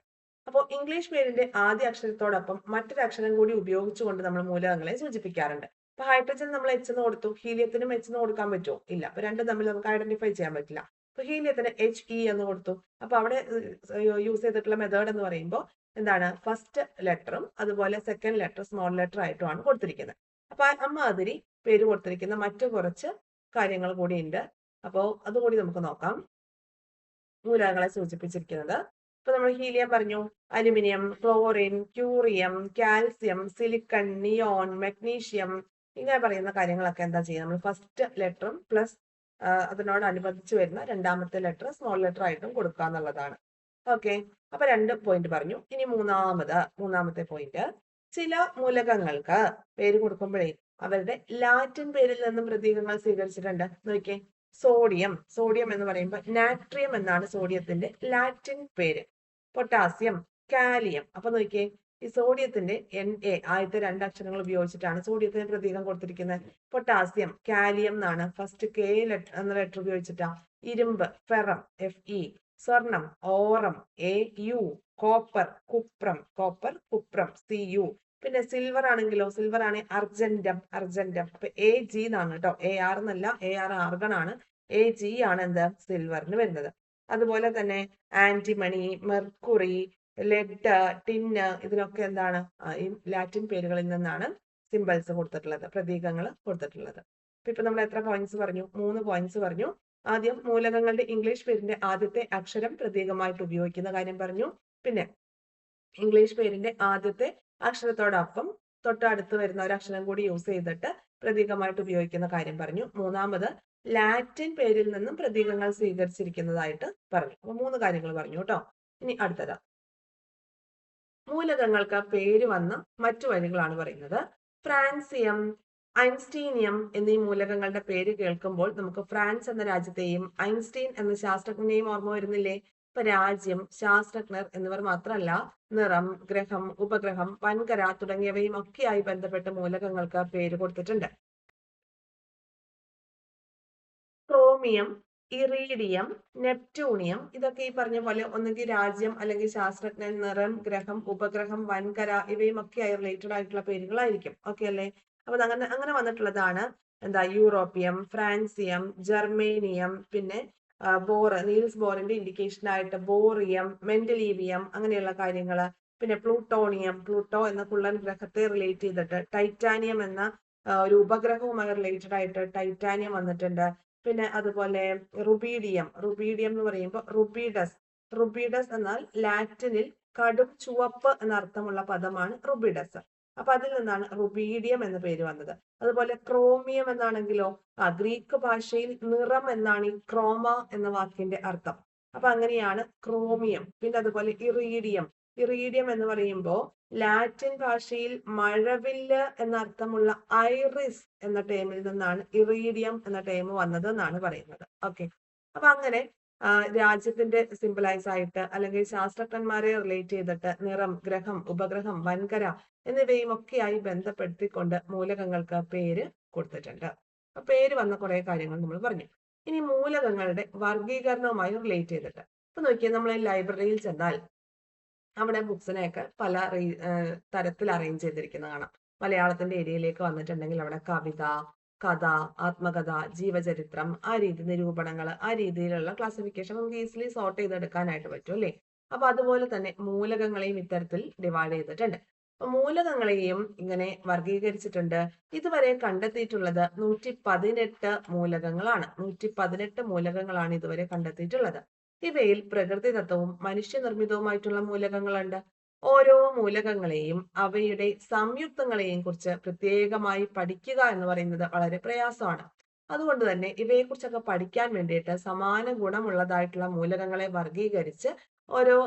അപ്പോൾ ഇംഗ്ലീഷ് പേരിന്റെ ആദ്യ അക്ഷരത്തോടൊപ്പം മറ്റൊരു അക്ഷരം കൂടി ഉപയോഗിച്ചുകൊണ്ട് നമ്മൾ മൂലകങ്ങളെ സൂചിപ്പിക്കാറുണ്ട്. അപ്പൊ ഹൈഡ്രജൻ നമ്മൾ H എന്ന് കൊടുത്തു, ഹീലിയത്തിനും H എന്ന് കൊടുക്കാൻ പറ്റുമോ? ഇല്ല. അപ്പൊ രണ്ടും തമ്മിൽ നമുക്ക് ഐഡന്റിഫൈ ചെയ്യാൻ പറ്റില്ല. അപ്പൊ ഹീലിയത്തിന് HE എന്ന് കൊടുത്തു. അപ്പൊ അവിടെ യൂസ് ചെയ്തിട്ടുള്ള മെത്തേഡ് എന്ന് പറയുമ്പോൾ എന്താണ്? ഫസ്റ്റ് ലെറ്ററും അതുപോലെ സെക്കൻഡ് ലെറ്റർ സ്മോൾ ലെറ്റർ ആയിട്ടുമാണ് കൊടുത്തിരിക്കുന്നത്. അപ്പൊ അമ്മാതിരി പേര് കൊടുത്തിരിക്കുന്ന മറ്റു കുറച്ച് കാര്യങ്ങൾ കൂടി ഉണ്ട്. അപ്പോ അതുകൂടി നമുക്ക് നോക്കാം. മൂലകങ്ങളെ സൂചിപ്പിച്ചിരിക്കുന്നത് ഇപ്പൊ നമ്മൾ ഹീലിയം പറഞ്ഞു, aluminium, chlorine, curium, calcium, silicon, neon, magnesium ഇങ്ങനെ പറയുന്ന കാര്യങ്ങളൊക്കെ എന്താ ചെയ്യുക? നമ്മൾ ഫസ്റ്റ് ലെറ്ററും പ്ലസ് അതിനോടനുബന്ധിച്ച് വരുന്ന രണ്ടാമത്തെ ലെറ്റർ സ്മോൾ ലെറ്റർ ആയിട്ടും കൊടുക്കുക എന്നുള്ളതാണ്. ഓക്കെ. അപ്പൊ 2 പോയിന്റ് പറഞ്ഞു. ഇനി മൂന്നാമത്തെ പോയിന്റ്, ചില മൂലകങ്ങൾക്ക് പേര് കൊടുക്കുമ്പോഴേ അവരുടെ ലാറ്റിൻ പേരിൽ നിന്നും പ്രതീകങ്ങൾ സ്വീകരിച്ചിട്ടുണ്ട്. നോക്കിയേ, സോഡിയം എന്ന് പറയുമ്പോൾ നാട്രിയം എന്നാണ് സോഡിയത്തിന്റെ ലാറ്റിൻ പേര്. Potassium, kalium. അപ്പൊ നോക്കിയേ, ഈ സോഡിയത്തിന്റെ Na ആദ്യത്തെ 2 അക്ഷരങ്ങൾ ഉപയോഗിച്ചിട്ടാണ് സോഡിയത്തിന് പ്രതീകം കൊടുത്തിരിക്കുന്നത്. പൊട്ടാസ്യം, കാലിയം എന്നാണ് ഫസ്റ്റ് K എന്ന ലെറ്റർ ഉപയോഗിച്ചിട്ടാ. ഇരുമ്പ്, ഫെറം, Fe, സ്വർണം, aurum, Au, copper, cuprum, Cu. പിന്നെ സിൽവർ ആണെങ്കിലോ, സിൽവർ ആണ് അർജന്റം. അപ്പൊ Ag എന്നാണ് കേട്ടോ, AR എന്നല്ല, AR ആർഗൺ ആണ്. Ag ആണ് എന്ത് സിൽവറിന് വരുന്നത്. അതുപോലെ തന്നെ ആന്റിമണി, മെർക്കുറി, ലെഡ്, ടിന്ന്, ഇതിനൊക്കെ എന്താണ് ഈ ലാറ്റിൻ പേരുകളിൽ നിന്നാണ് സിമ്പിൾസ് കൊടുത്തിട്ടുള്ളത്, പ്രതീകങ്ങൾ കൊടുത്തിട്ടുള്ളത്. ഇപ്പൊ നമ്മൾ എത്ര പോയിന്റ്സ് പറഞ്ഞു? 3 പോയിന്റ്സ് പറഞ്ഞു. ആദ്യം മൂലകങ്ങളുടെ ഇംഗ്ലീഷ് പേരിന്റെ ആദ്യത്തെ അക്ഷരം പ്രതീകമായിട്ട് ഉപയോഗിക്കുന്ന കാര്യം പറഞ്ഞു. പിന്നെ ഇംഗ്ലീഷ് പേരിന്റെ ആദ്യത്തെ അക്ഷരത്തോടൊപ്പം തൊട്ടടുത്ത് വരുന്ന ഒരു അക്ഷരം കൂടി യൂസ് ചെയ്തിട്ട് പ്രതീകമായിട്ട് ഉപയോഗിക്കുന്ന കാര്യം പറഞ്ഞു. മൂന്നാമത് ലാറ്റിൻ പേരിൽ നിന്നും പ്രതീകങ്ങൾ സ്വീകരിച്ചിരിക്കുന്നതായിട്ട് പറഞ്ഞു. അപ്പൊ 3 കാര്യങ്ങൾ പറഞ്ഞു കേട്ടോ. ഇനി അടുത്തതാ മൂലകങ്ങൾക്ക് പേര് വന്ന മറ്റു വരികളാണ് പറയുന്നത്. ഫ്രാൻസിയം, ഐൻസ്റ്റീനിയം എന്നീ മൂലകങ്ങളുടെ പേര് കേൾക്കുമ്പോൾ നമുക്ക് ഫ്രാൻസ് എന്ന രാജ്യത്തെയും ഐൻസ്റ്റീൻ എന്ന ശാസ്ത്രജ്ഞനെയും ഓർമ്മ വരുന്നില്ലേ? ഇപ്പൊ രാജ്യം, ശാസ്ത്രജ്ഞർ എന്നിവർ മാത്രമല്ല, നിറം, ഗ്രഹം, ഉപഗ്രഹം, വൻകര തുടങ്ങിയവയും ഒക്കെയായി ബന്ധപ്പെട്ട മൂലകങ്ങൾക്ക് പേര് കൊടുത്തിട്ടുണ്ട്. ക്രോമിയം, ഇറീഡിയം, നെപ്റ്റ്യൂണിയം ഇതൊക്കെ ഈ പറഞ്ഞ പോലെ ഒന്നുകിൽ രാജ്യം അല്ലെങ്കിൽ ശാസ്ത്രജ്ഞൻ, നിറം, ഗ്രഹം, ഉപഗ്രഹം, വൻകര ഇവയും ഒക്കെ റിലേറ്റഡ് ആയിട്ടുള്ള പേരുകളായിരിക്കും. ഓക്കെ അല്ലേ? അപ്പൊ അങ്ങനെ വന്നിട്ടുള്ളതാണ് എന്താ യൂറോപ്പിയം, ഫ്രാൻസിയം, ജർമേനിയം, പിന്നെ നീൽസ് ബോറിന്റെ ഇൻഡിക്കേഷൻ ആയിട്ട് ബോറിയം, മെന്റലീവിയം അങ്ങനെയുള്ള കാര്യങ്ങള്. പിന്നെ പ്ലൂട്ടോണിയം, പ്ലൂട്ടോ എന്ന കുള്ളൻ ഗ്രഹത്തെ റിലേറ്റ് ചെയ്തിട്ട് ടൈറ്റാനിയം എന്ന ഒരു ഉപഗ്രഹവുമായി റിലേറ്റഡ് ആയിട്ട് ടൈറ്റാനിയം വന്നിട്ടുണ്ട്. പിന്നെ അതുപോലെ റുബീഡിയം എന്ന് പറയുമ്പോൾ റുബീഡസ് എന്നാൽ ലാറ്റിനിൽ കടും ചുവപ്പ് എന്നർത്ഥമുള്ള പദമാണ് റുബിഡസ്. അപ്പൊ അതിൽ നിന്നാണ് റുബീഡിയം എന്ന പേര് വന്നത്. അതുപോലെ ക്രോമിയം എന്നാണെങ്കിലോ ഗ്രീക്ക് ഭാഷയിൽ നിറം എന്നാണ് ഈ ക്രോമ എന്ന വാക്കിന്റെ അർത്ഥം. അപ്പൊ അങ്ങനെയാണ് ക്രോമിയം. പിന്നെ അതുപോലെ ഇറീഡിയം എന്ന് പറയുമ്പോൾ ലാറ്റിൻ ഭാഷയിൽ മഴവില്ല് എന്ന അർത്ഥമുള്ള ഐറിസ് എന്ന ടേമിൽ നിന്നാണ് ഇറീഡിയം എന്ന ടേം വന്നത് എന്നാണ് പറയുന്നത്. ഓക്കെ, അപ്പൊ അങ്ങനെ രാജ്യത്തിന്റെ സിംബലൈസ് ആയിട്ട് അല്ലെങ്കിൽ ശാസ്ത്രജ്ഞന്മാരെ റിലേറ്റ് ചെയ്തിട്ട് നിറം, ഗ്രഹം, ഉപഗ്രഹം, വൻകര എന്നിവയും ഒക്കെയായി ബന്ധപ്പെടുത്തിക്കൊണ്ട് മൂലകങ്ങൾക്ക് പേര് കൊടുത്തിട്ടുണ്ട്. പേര് വന്ന കുറെ കാര്യങ്ങൾ നമ്മൾ പറഞ്ഞു. ഇനി മൂലകങ്ങളുടെ വർഗീകരണവുമായി റിലേറ്റ് ചെയ്തിട്ട് ഇപ്പൊ നോക്കിയാൽ നമ്മൾ ലൈബ്രറിയിൽ ചെന്നാൽ അവിടെ ബുക്സിനെയൊക്കെ പല തരത്തിൽ അറേഞ്ച് ചെയ്തിരിക്കുന്നത് കാണാം. മലയാളത്തിന്റെ ഏരിയയിലേക്ക് വന്നിട്ടുണ്ടെങ്കിൽ അവിടെ കവിത, കഥ, ആത്മകഥ, ജീവചരിത്രം, ആ രീതി നിരൂപണങ്ങൾ, ആ രീതിയിലുള്ള ക്ലാസിഫിക്കേഷൻ നമുക്ക് ഈസിലി സോർട്ട് ചെയ്തെടുക്കാനായിട്ട് പറ്റും അല്ലേ? അപ്പൊ അതുപോലെ തന്നെ മൂലകങ്ങളെയും ഇത്തരത്തിൽ ഡിവൈഡ് ചെയ്തിട്ടുണ്ട്. അപ്പൊ മൂലകങ്ങളെയും ഇങ്ങനെ വർഗീകരിച്ചിട്ടുണ്ട്. ഇതുവരെ കണ്ടെത്തിയിട്ടുള്ളത് 118 മൂലകങ്ങളാണ്. 118 മൂലകങ്ങളാണ് ഇതുവരെ കണ്ടെത്തിയിട്ടുള്ളത്. ഇവയിൽ പ്രകൃതിദത്തവും മനുഷ്യനിർമ്മിതവുമായിട്ടുള്ള മൂലകങ്ങളുണ്ട്. ഓരോ മൂലകങ്ങളെയും അവയുടെ സംയുക്തങ്ങളെയും കുറിച്ച് പ്രത്യേകമായി പഠിക്കുക എന്ന് പറയുന്നത് വളരെ പ്രയാസമാണ്. അതുകൊണ്ട് തന്നെ ഇവയെക്കുറിച്ചൊക്കെ പഠിക്കാൻ വേണ്ടിയിട്ട് സമാന ഗുണമുള്ളതായിട്ടുള്ള മൂലകങ്ങളെ വർഗീകരിച്ച് ഓരോ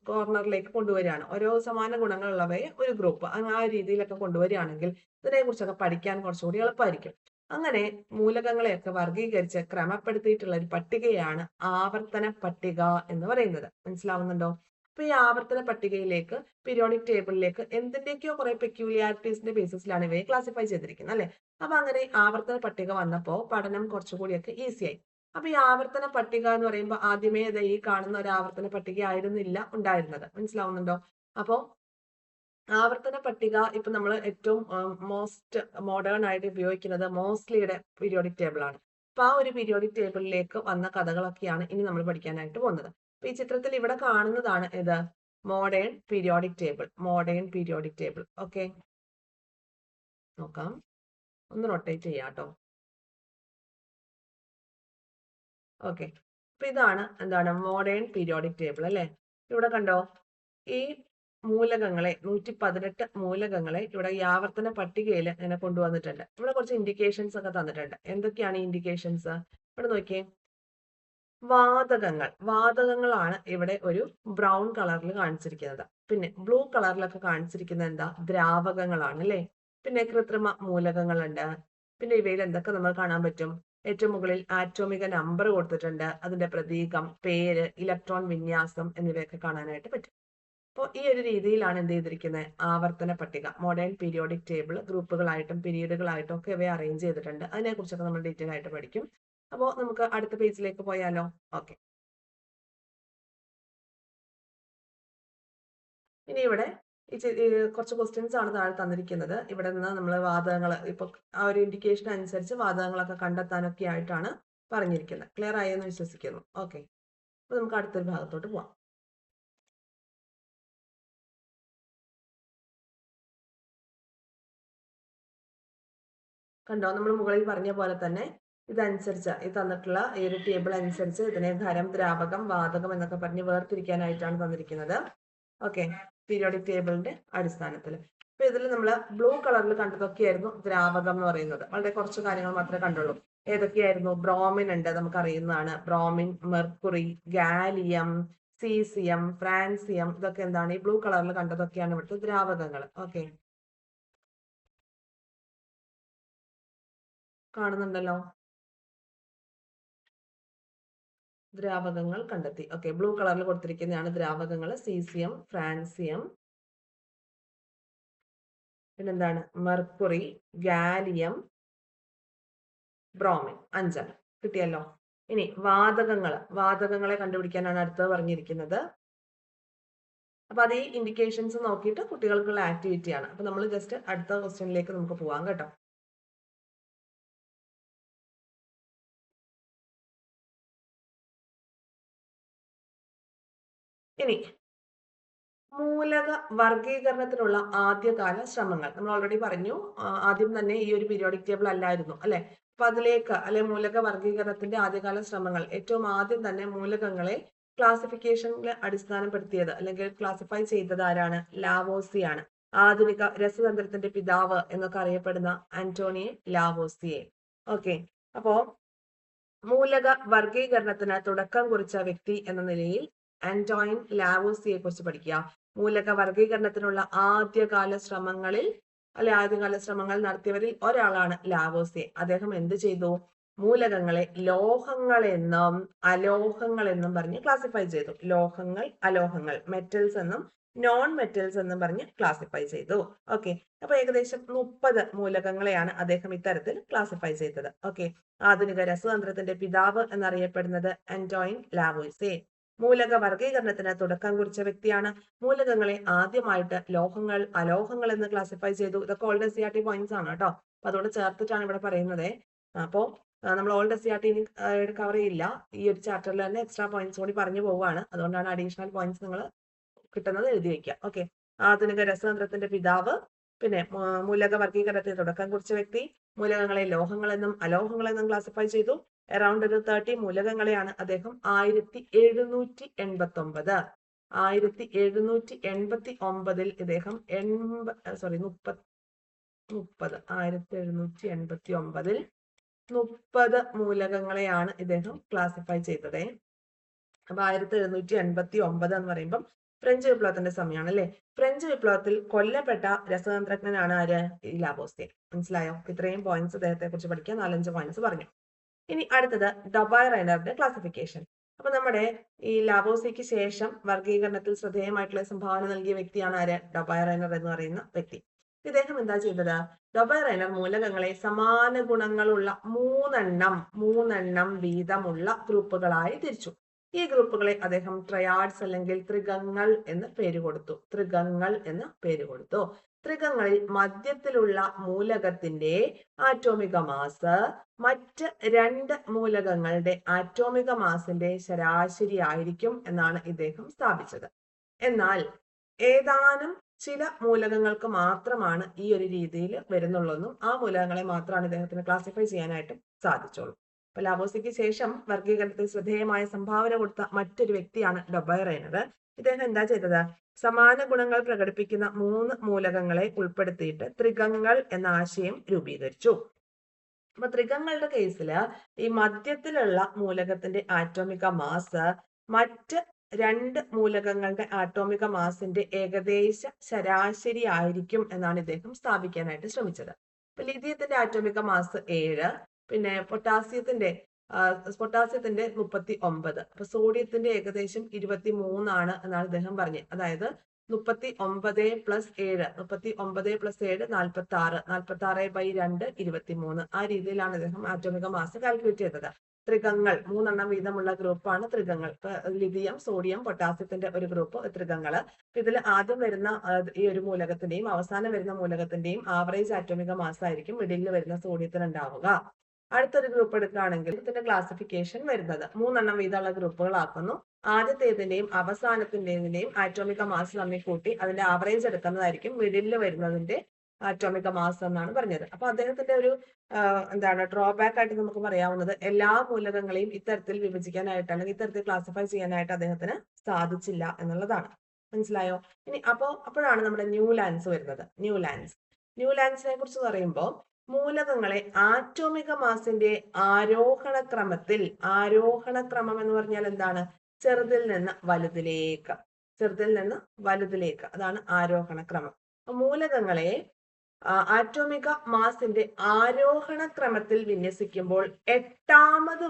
കോർണറിലേക്ക് കൊണ്ടുവരികയാണ്. ഓരോ സമാന ഗുണങ്ങളുള്ളവയെ ഒരു ഗ്രൂപ്പ് ആ രീതിയിലൊക്കെ കൊണ്ടുവരികയാണെങ്കിൽ ഇതിനെ കുറിച്ചൊക്കെ പഠിക്കാൻ കുറച്ചുകൂടി എളുപ്പമായിരിക്കും. അങ്ങനെ മൂലകങ്ങളെയൊക്കെ വർഗീകരിച്ച് ക്രമപ്പെടുത്തിയിട്ടുള്ള ഒരു പട്ടികയാണ് ആവർത്തന പട്ടിക എന്ന് പറയുന്നത്. മനസ്സിലാവുന്നുണ്ടോ? അപ്പൊ ഈ ആവർത്തന പട്ടികയിലേക്ക്, പീരിയോഡിക് ടേബിളിലേക്ക് എന്തിന്റെയൊക്കെയോ കുറെ പെക്യൂലിയാരിറ്റീസിന്റെ ബേസിസിലാണ് ഇവയെ ക്ലാസിഫൈ ചെയ്തിരിക്കുന്നത് അല്ലെ? അപ്പൊ അങ്ങനെ ആവർത്തന പട്ടിക വന്നപ്പോ പഠനം കുറച്ചുകൂടിയൊക്കെ ഈസിയായി. അപ്പൊ ഈ ആവർത്തന പട്ടിക എന്ന് പറയുമ്പോൾ ആദ്യമേ ഈ കാണുന്ന ഒരു ആവർത്തന പട്ടിക ആയിരുന്നില്ല ഉണ്ടായിരുന്നത്. മനസ്സിലാവുന്നുണ്ടോ? അപ്പോ ആവർത്തന പട്ടിക ഇപ്പൊ നമ്മൾ ഏറ്റവും മോസ്റ്റ് മോഡേൺ ആയിട്ട് ഉപയോഗിക്കുന്നത് മോസ്ലിയുടെ പീരിയോഡിക് ടേബിൾ ആണ്. അപ്പൊ ആ ഒരു പീരിയോഡിക് ടേബിളിലേക്ക് വന്ന കഥകളൊക്കെയാണ് ഇനി നമ്മൾ പഠിക്കാനായിട്ട് പോകുന്നത്. അപ്പൊ ഈ ചിത്രത്തിൽ ഇവിടെ കാണുന്നതാണ് ഇത് മോഡേൺ പീരിയോഡിക് ടേബിൾ. ഓക്കെ, നോക്കാം, ഒന്ന് റൊട്ടേറ്റ് ചെയ്യാം കേട്ടോ. ഓക്കെ, അപ്പൊ ഇതാണ് മോഡേൺ പീരിയോഡിക് ടേബിൾ അല്ലെ? ഇവിടെ കണ്ടോ, ഈ മൂലകങ്ങളെ 118 മൂലകങ്ങളെ ഇവിടെ ഈ ആവർത്തന പട്ടികയിൽ ഇങ്ങനെ കൊണ്ടുവന്നിട്ടുണ്ട്. ഇവിടെ കുറച്ച് ഇൻഡിക്കേഷൻസ് ഒക്കെ തന്നിട്ടുണ്ട്. എന്തൊക്കെയാണ് ഈ ഇൻഡിക്കേഷൻസ്? ഇവിടെ നോക്കിയേ, വാതകങ്ങളാണ് ഇവിടെ ഒരു ബ്രൗൺ കളറിൽ കാണിച്ചിരിക്കുന്നത്. പിന്നെ ബ്ലൂ കളറിലൊക്കെ കാണിച്ചിരിക്കുന്നത് എന്താ? ദ്രാവകങ്ങളാണ് അല്ലെ? പിന്നെ കൃത്രിമ മൂലകങ്ങളുണ്ട്. പിന്നെ ഇവയിൽ എന്തൊക്കെ നമ്മൾ കാണാൻ പറ്റും? ഏറ്റവും മുകളിൽ ആറ്റോമിക നമ്പർ കൊടുത്തിട്ടുണ്ട്, അതിന്റെ പ്രതീകം, പേര്, ഇലക്ട്രോൺ വിന്യാസം എന്നിവയൊക്കെ കാണാനായിട്ട് പറ്റും. അപ്പോൾ ഈ ഒരു രീതിയിലാണ് എന്ത് ചെയ്തിരിക്കുന്നത്, ആവർത്തന പട്ടിക മോഡേൺ പീരിയോഡിക് ടേബിൾ ഗ്രൂപ്പുകളായിട്ടും പീരീഡുകളായിട്ടും ഒക്കെ ഇവയെ അറേഞ്ച് ചെയ്തിട്ടുണ്ട്. അതിനെക്കുറിച്ചൊക്കെ നമ്മൾ ഡീറ്റെയിൽ ആയിട്ട് പഠിക്കും. അപ്പോൾ നമുക്ക് അടുത്ത പേജിലേക്ക് പോയാലോ? ഓക്കെ. ഇനി ഇവിടെ കുറച്ച് ക്വസ്റ്റ്യൻസ് ആണ് താഴെ തന്നിരിക്കുന്നത്. ഇവിടെ നിന്ന് നമ്മൾ വാതകങ്ങൾ ഇപ്പൊ ആ ഒരു ഇൻഡിക്കേഷൻ അനുസരിച്ച് വാതകങ്ങളൊക്കെ കണ്ടെത്താനൊക്കെ ആയിട്ടാണ് പറഞ്ഞിരിക്കുന്നത്. ക്ലിയർ ആയെന്ന് വിശ്വസിക്കുന്നു. ഓക്കെ, അപ്പൊ നമുക്ക് അടുത്തൊരു ഭാഗത്തോട്ട് പോവാം. കണ്ടോ, നമ്മൾ മുകളിൽ പറഞ്ഞ പോലെ തന്നെ ഇതനുസരിച്ച് ഈ തന്നിട്ടുള്ള ഈ ഒരു ടേബിൾ അനുസരിച്ച് ഇതിനെ ഖരം, ദ്രാവകം, വാതകം എന്നൊക്കെ പറഞ്ഞ് വേർതിരിക്കാനായിട്ടാണ് തന്നിരിക്കുന്നത്. ഓക്കെ, പീരിയോഡിക് ടേബിളിന്റെ അടിസ്ഥാനത്തിൽ. അപ്പൊ ഇതിൽ നമ്മൾ ബ്ലൂ കളറിൽ കണ്ടതൊക്കെയായിരുന്നു ദ്രാവകം എന്ന് പറയുന്നത്. വളരെ കുറച്ച് കാര്യങ്ങൾ മാത്രമേ കണ്ടുള്ളൂ. ഏതൊക്കെയായിരുന്നു? ബ്രോമിൻ ഉണ്ട്, നമുക്ക് അറിയുന്നതാണ്. Bromine, mercury, gallium, caesium, francium, ഇതൊക്കെ എന്താണ് ഈ ബ്ലൂ കളറിൽ കണ്ടതൊക്കെയാണ് ഇവിടുത്തെ ദ്രാവകങ്ങൾ. ഓക്കെ, കാണുന്നുണ്ടല്ലോ. ദ്രാവകങ്ങൾ കണ്ടെത്തി. ഓക്കെ, ബ്ലൂ കളറിൽ കൊടുത്തിരിക്കുന്നതാണ് ദ്രാവകങ്ങൾ. സീസിയം, ഫ്രാൻസിയം, പിന്നെന്താണ്? Mercury, gallium, bromine. 5 കിട്ടിയല്ലോ. ഇനി വാതകങ്ങളെ കണ്ടുപിടിക്കാനാണ് അടുത്തത് പറഞ്ഞിരിക്കുന്നത്. അപ്പൊ അത് ഈ ഇൻഡിക്കേഷൻസ് നോക്കിയിട്ട് കുട്ടികൾക്കുള്ള ആക്ടിവിറ്റി ആണ്. അപ്പൊ നമ്മൾ ജസ്റ്റ് അടുത്ത ക്വസ്റ്റ്യനിലേക്ക് നമുക്ക് പോവാം കേട്ടോ. ഇനി മൂലക വർഗീകരണത്തിനുള്ള ആദ്യകാല ശ്രമങ്ങൾ നമ്മൾ ഓൾറെഡി പറഞ്ഞു. ആദ്യം തന്നെ ഈ ഒരു പീരിയോഡിക് ടേബിൾ അല്ലായിരുന്നു അല്ലെ. അപ്പൊ അതിലേക്ക് അല്ലെ മൂലക വർഗീകരണത്തിന്റെ ആദ്യകാല ശ്രമങ്ങൾ, ഏറ്റവും ആദ്യം തന്നെ മൂലകങ്ങളെ ക്ലാസിഫിക്കേഷനിൽ അടിസ്ഥാനപ്പെടുത്തിയത് അല്ലെങ്കിൽ ക്ലാസിഫൈ ചെയ്തത് ആരാണ്? ലാവോസിയാണ്. ആധുനിക രസതന്ത്രത്തിന്റെ പിതാവ് എന്നൊക്കെ അറിയപ്പെടുന്ന ആന്റോണിയോ ലാവോസിയെ. ഓക്കെ, അപ്പോ മൂലക വർഗീകരണത്തിന് തുടക്കം കുറിച്ച വ്യക്തി എന്ന നിലയിൽ ആന്റോയിൻ ലാവോസിയെ കുറിച്ച് പഠിക്കുക. മൂലക വർഗീകരണത്തിനുള്ള ആദ്യകാല ശ്രമങ്ങൾ നടത്തിയവരിൽ ഒരാളാണ് ലാവോസിയെ. അദ്ദേഹം എന്ത് ചെയ്തു? മൂലകങ്ങളെ ലോഹങ്ങളെന്നും അലോഹങ്ങളെന്നും പറഞ്ഞ് ക്ലാസിഫൈ ചെയ്തു. ലോഹങ്ങൾ, അലോഹങ്ങൾ, മെറ്റൽസ് എന്നും നോൺ മെറ്റൽസ് എന്നും പറഞ്ഞ് ക്ലാസിഫൈ ചെയ്തു. ഓക്കെ, അപ്പൊ ഏകദേശം 30 മൂലകങ്ങളെയാണ് അദ്ദേഹം ഇത്തരത്തിൽ ക്ലാസിഫൈ ചെയ്തത്. ഓക്കെ, ആധുനിക രസതന്ത്രത്തിന്റെ പിതാവ് എന്നറിയപ്പെടുന്നത് ആന്റോയിൻ ലാവോസിയെ. മൂലക വർഗീകരണത്തിന് തുടക്കം കുറിച്ച വ്യക്തിയാണ്. മൂലകങ്ങളെ ആദ്യമായിട്ട് ലോഹങ്ങൾ, അലോഹങ്ങൾ എന്ന് ക്ലാസിഫൈ ചെയ്തു. ഇതൊക്കെ ഓൾഡ് SCERT പോയിന്റ്സ് ആണ് കേട്ടോ. അപ്പൊ അതുകൊണ്ട് ചേർത്തിട്ടാണ് ഇവിടെ പറയുന്നത്. അപ്പോ നമ്മൾ ഓൾഡ് SCERT ഇനി കവർ ചെയ്യില്ല. ഈ ഒരു ചാപ്റ്ററിൽ തന്നെ എക്സ്ട്രാ പോയിന്റ്സ് കൂടി പറഞ്ഞു പോവുകയാണ്. അതുകൊണ്ടാണ് അഡീഷണൽ പോയിന്റ്സ് നിങ്ങൾ കിട്ടുന്നത് എഴുതി വെക്കുക. ഓക്കെ, ആധുനിക രസതന്ത്രത്തിന്റെ പിതാവ്, പിന്നെ മൂലക വർഗീകരണത്തിന് തുടക്കം കുറിച്ച വ്യക്തി, മൂലകങ്ങളെ ലോഹങ്ങളെന്നും അലോഹങ്ങളെന്നും ക്ലാസിഫൈ ചെയ്തു. അറൌണ്ട് ഒരു 30 മൂലകങ്ങളെയാണ് അദ്ദേഹം 1789 ഇദ്ദേഹം 30 മൂലകങ്ങളെയാണ് ഇദ്ദേഹം ക്ലാസിഫൈ ചെയ്തത്. അപ്പൊ 1789 എന്ന് പറയുമ്പം ഫ്രഞ്ച് വിപ്ലവത്തിന്റെ സമയമാണ് അല്ലെ. ഫ്രഞ്ച് വിപ്ലവത്തിൽ കൊല്ലപ്പെട്ട രസതന്ത്രജ്ഞനാണ് ആര്? ഈ ലാവോസിയെ. മനസ്സിലായോ? ഇത്രയും പോയിന്റ്സ് അദ്ദേഹത്തെ കുറിച്ച് പഠിക്കാൻ 4-5 പോയിന്റ്സ് പറഞ്ഞു. ഇനി അടുത്തത് ഡൊബൈറൈനറുടെ ക്ലാസിഫിക്കേഷൻ. അപ്പൊ നമ്മുടെ ഈ ലാവോസിക്ക് ശേഷം വർഗീകരണത്തിൽ ശ്രദ്ധേയമായിട്ടുള്ള സംഭാവന നൽകിയ വ്യക്തിയാണ് ആര്? ഡൊബൈറൈനർ എന്ന് പറയുന്ന വ്യക്തി. ഇദ്ദേഹം എന്താ ചെയ്തത്? ഡൊബൈറൈനർ മൂലകങ്ങളെ സമാന ഗുണങ്ങളുള്ള മൂന്നെണ്ണം വീതമുള്ള ഗ്രൂപ്പുകളായി തിരിച്ചു. ഈ ഗ്രൂപ്പുകളെ അദ്ദേഹം ട്രയാഡ്സ് അല്ലെങ്കിൽ ത്രികങ്ങൾ എന്ന് പേര് കൊടുത്തു. ത്രികങ്ങളിൽ മധ്യത്തിലുള്ള മൂലകത്തിന്റെ ആറ്റോമിക മാസ് മറ്റ് 2 മൂലകങ്ങളുടെ ആറ്റോമിക മാസിന്റെ ശരാശരി ആയിരിക്കും എന്നാണ് ഇദ്ദേഹം സ്ഥാപിച്ചത്. എന്നാൽ ഏതാനും ചില മൂലകങ്ങൾക്ക് മാത്രമാണ് ഈ ഒരു രീതിയിൽ വരുന്നുള്ളെന്നും ആ മൂലകങ്ങളെ മാത്രമാണ് ഇദ്ദേഹത്തിന് ക്ലാസിഫൈ ചെയ്യാനായിട്ടും സാധിച്ചുള്ളൂ. അപ്പൊ ലാവോസിക്ക് ശേഷം വർഗീകരണത്തിൽ ശ്രദ്ധേയമായ സംഭാവന കൊടുത്ത മറ്റൊരു വ്യക്തിയാണ് ഡൊബൈറൈനർ. ഇദ്ദേഹം എന്താ ചെയ്തത്? സമാന ഗുണങ്ങൾ പ്രകടിപ്പിക്കുന്ന 3 മൂലകങ്ങളെ ഉൾപ്പെടുത്തിയിട്ട് ത്രികങ്ങൾ എന്ന ആശയം രൂപീകരിച്ചു. അപ്പൊ ത്രികങ്ങളുടെ കേസിൽ ഈ മധ്യത്തിലുള്ള മൂലകത്തിന്റെ ആറ്റോമിക മാസ് മറ്റ് 2 മൂലകങ്ങളുടെ ആറ്റോമിക മാസിന്റെ ഏകദേശ ശരാശരി ആയിരിക്കും എന്നാണ് ഇദ്ദേഹം സ്ഥാപിക്കാനായിട്ട് ശ്രമിച്ചത്. അപ്പൊ ലിഥിയത്തിന്റെ ആറ്റോമിക മാസ് 7, പിന്നെ പൊട്ടാസ്യത്തിന്റെ 39. അപ്പൊ സോഡിയത്തിന്റെ ഏകദേശം 23 ആണ് എന്നാണ് ഇദ്ദേഹം പറഞ്ഞത്. അതായത് 39+7 39+7 46 46/2 23 ആ രീതിയിലാണ് അദ്ദേഹം ആറ്റോമിക മാസ് കാൽക്കുലേറ്റ് ചെയ്തത്. ത്രികങ്ങൾ 3 വീതമുള്ള ഗ്രൂപ്പാണ് ത്രികങ്ങൾ. ലിഥിയം, സോഡിയം, പൊട്ടാസ്യത്തിന്റെ ഒരു ഗ്രൂപ്പ് ത്രികങ്ങള്. ഇതിൽ ആദ്യം വരുന്ന ഈ ഒരു മൂലകത്തിന്റെയും അവസാനം വരുന്ന മൂലകത്തിന്റെയും ആവറേജ് ആറ്റോമിക മാസ് ആയിരിക്കും മിഡിലിൽ വരുന്ന സോഡിയത്തിന് ഉണ്ടാവുക. അടുത്തൊരു ഗ്രൂപ്പ് എടുക്കുകയാണെങ്കിൽ ഇതിന്റെ ക്ലാസിഫിക്കേഷൻ വരുന്നത് 3 വീതമുള്ള ഗ്രൂപ്പുകളാക്കുന്നു. ആദ്യത്തേതിന്റെയും അവസാനത്തിന്റെയും ആറ്റോമിക മാസ് തമ്മിൽ കൂട്ടി അതിന്റെ ആവറേജ് എടുക്കുന്നതായിരിക്കും മിഡിലിൽ വരുന്നതിന്റെ ആറ്റോമിക മാസ് എന്നാണ് പറഞ്ഞത്. അപ്പൊ അദ്ദേഹത്തിന്റെ ഒരു എന്താണ് ഡ്രോബാക്ക് ആയിട്ട് നമുക്ക് പറയാവുന്നത് എല്ലാ മൂലകങ്ങളെയും ഇത്തരത്തിൽ വിഭജിക്കാനായിട്ട് അല്ലെങ്കിൽ ഇത്തരത്തിൽ ക്ലാസിഫൈ ചെയ്യാനായിട്ട് അദ്ദേഹത്തിന് സാധിച്ചില്ല എന്നുള്ളതാണ്. മനസ്സിലായോ? ഇനി അപ്പോഴാണ് നമ്മുടെ ന്യൂലാൻഡ്സ് വരുന്നത്. ന്യൂലാൻഡ്സിനെ കുറിച്ച് പറയുമ്പോൾ മൂലകങ്ങളെ ആറ്റോമിക മാസിന്റെ ആരോഹണ ക്രമം എന്ന് പറഞ്ഞാൽ എന്താണ്? ചെറുതിൽ നിന്ന് വലുതിലേക്ക് അതാണ് ആരോഹണ ക്രമം. മൂലകങ്ങളെ ആറ്റോമിക മാസിന്റെ ആരോഹണ ക്രമത്തിൽ വിന്യസിക്കുമ്പോൾ എട്ടാമത്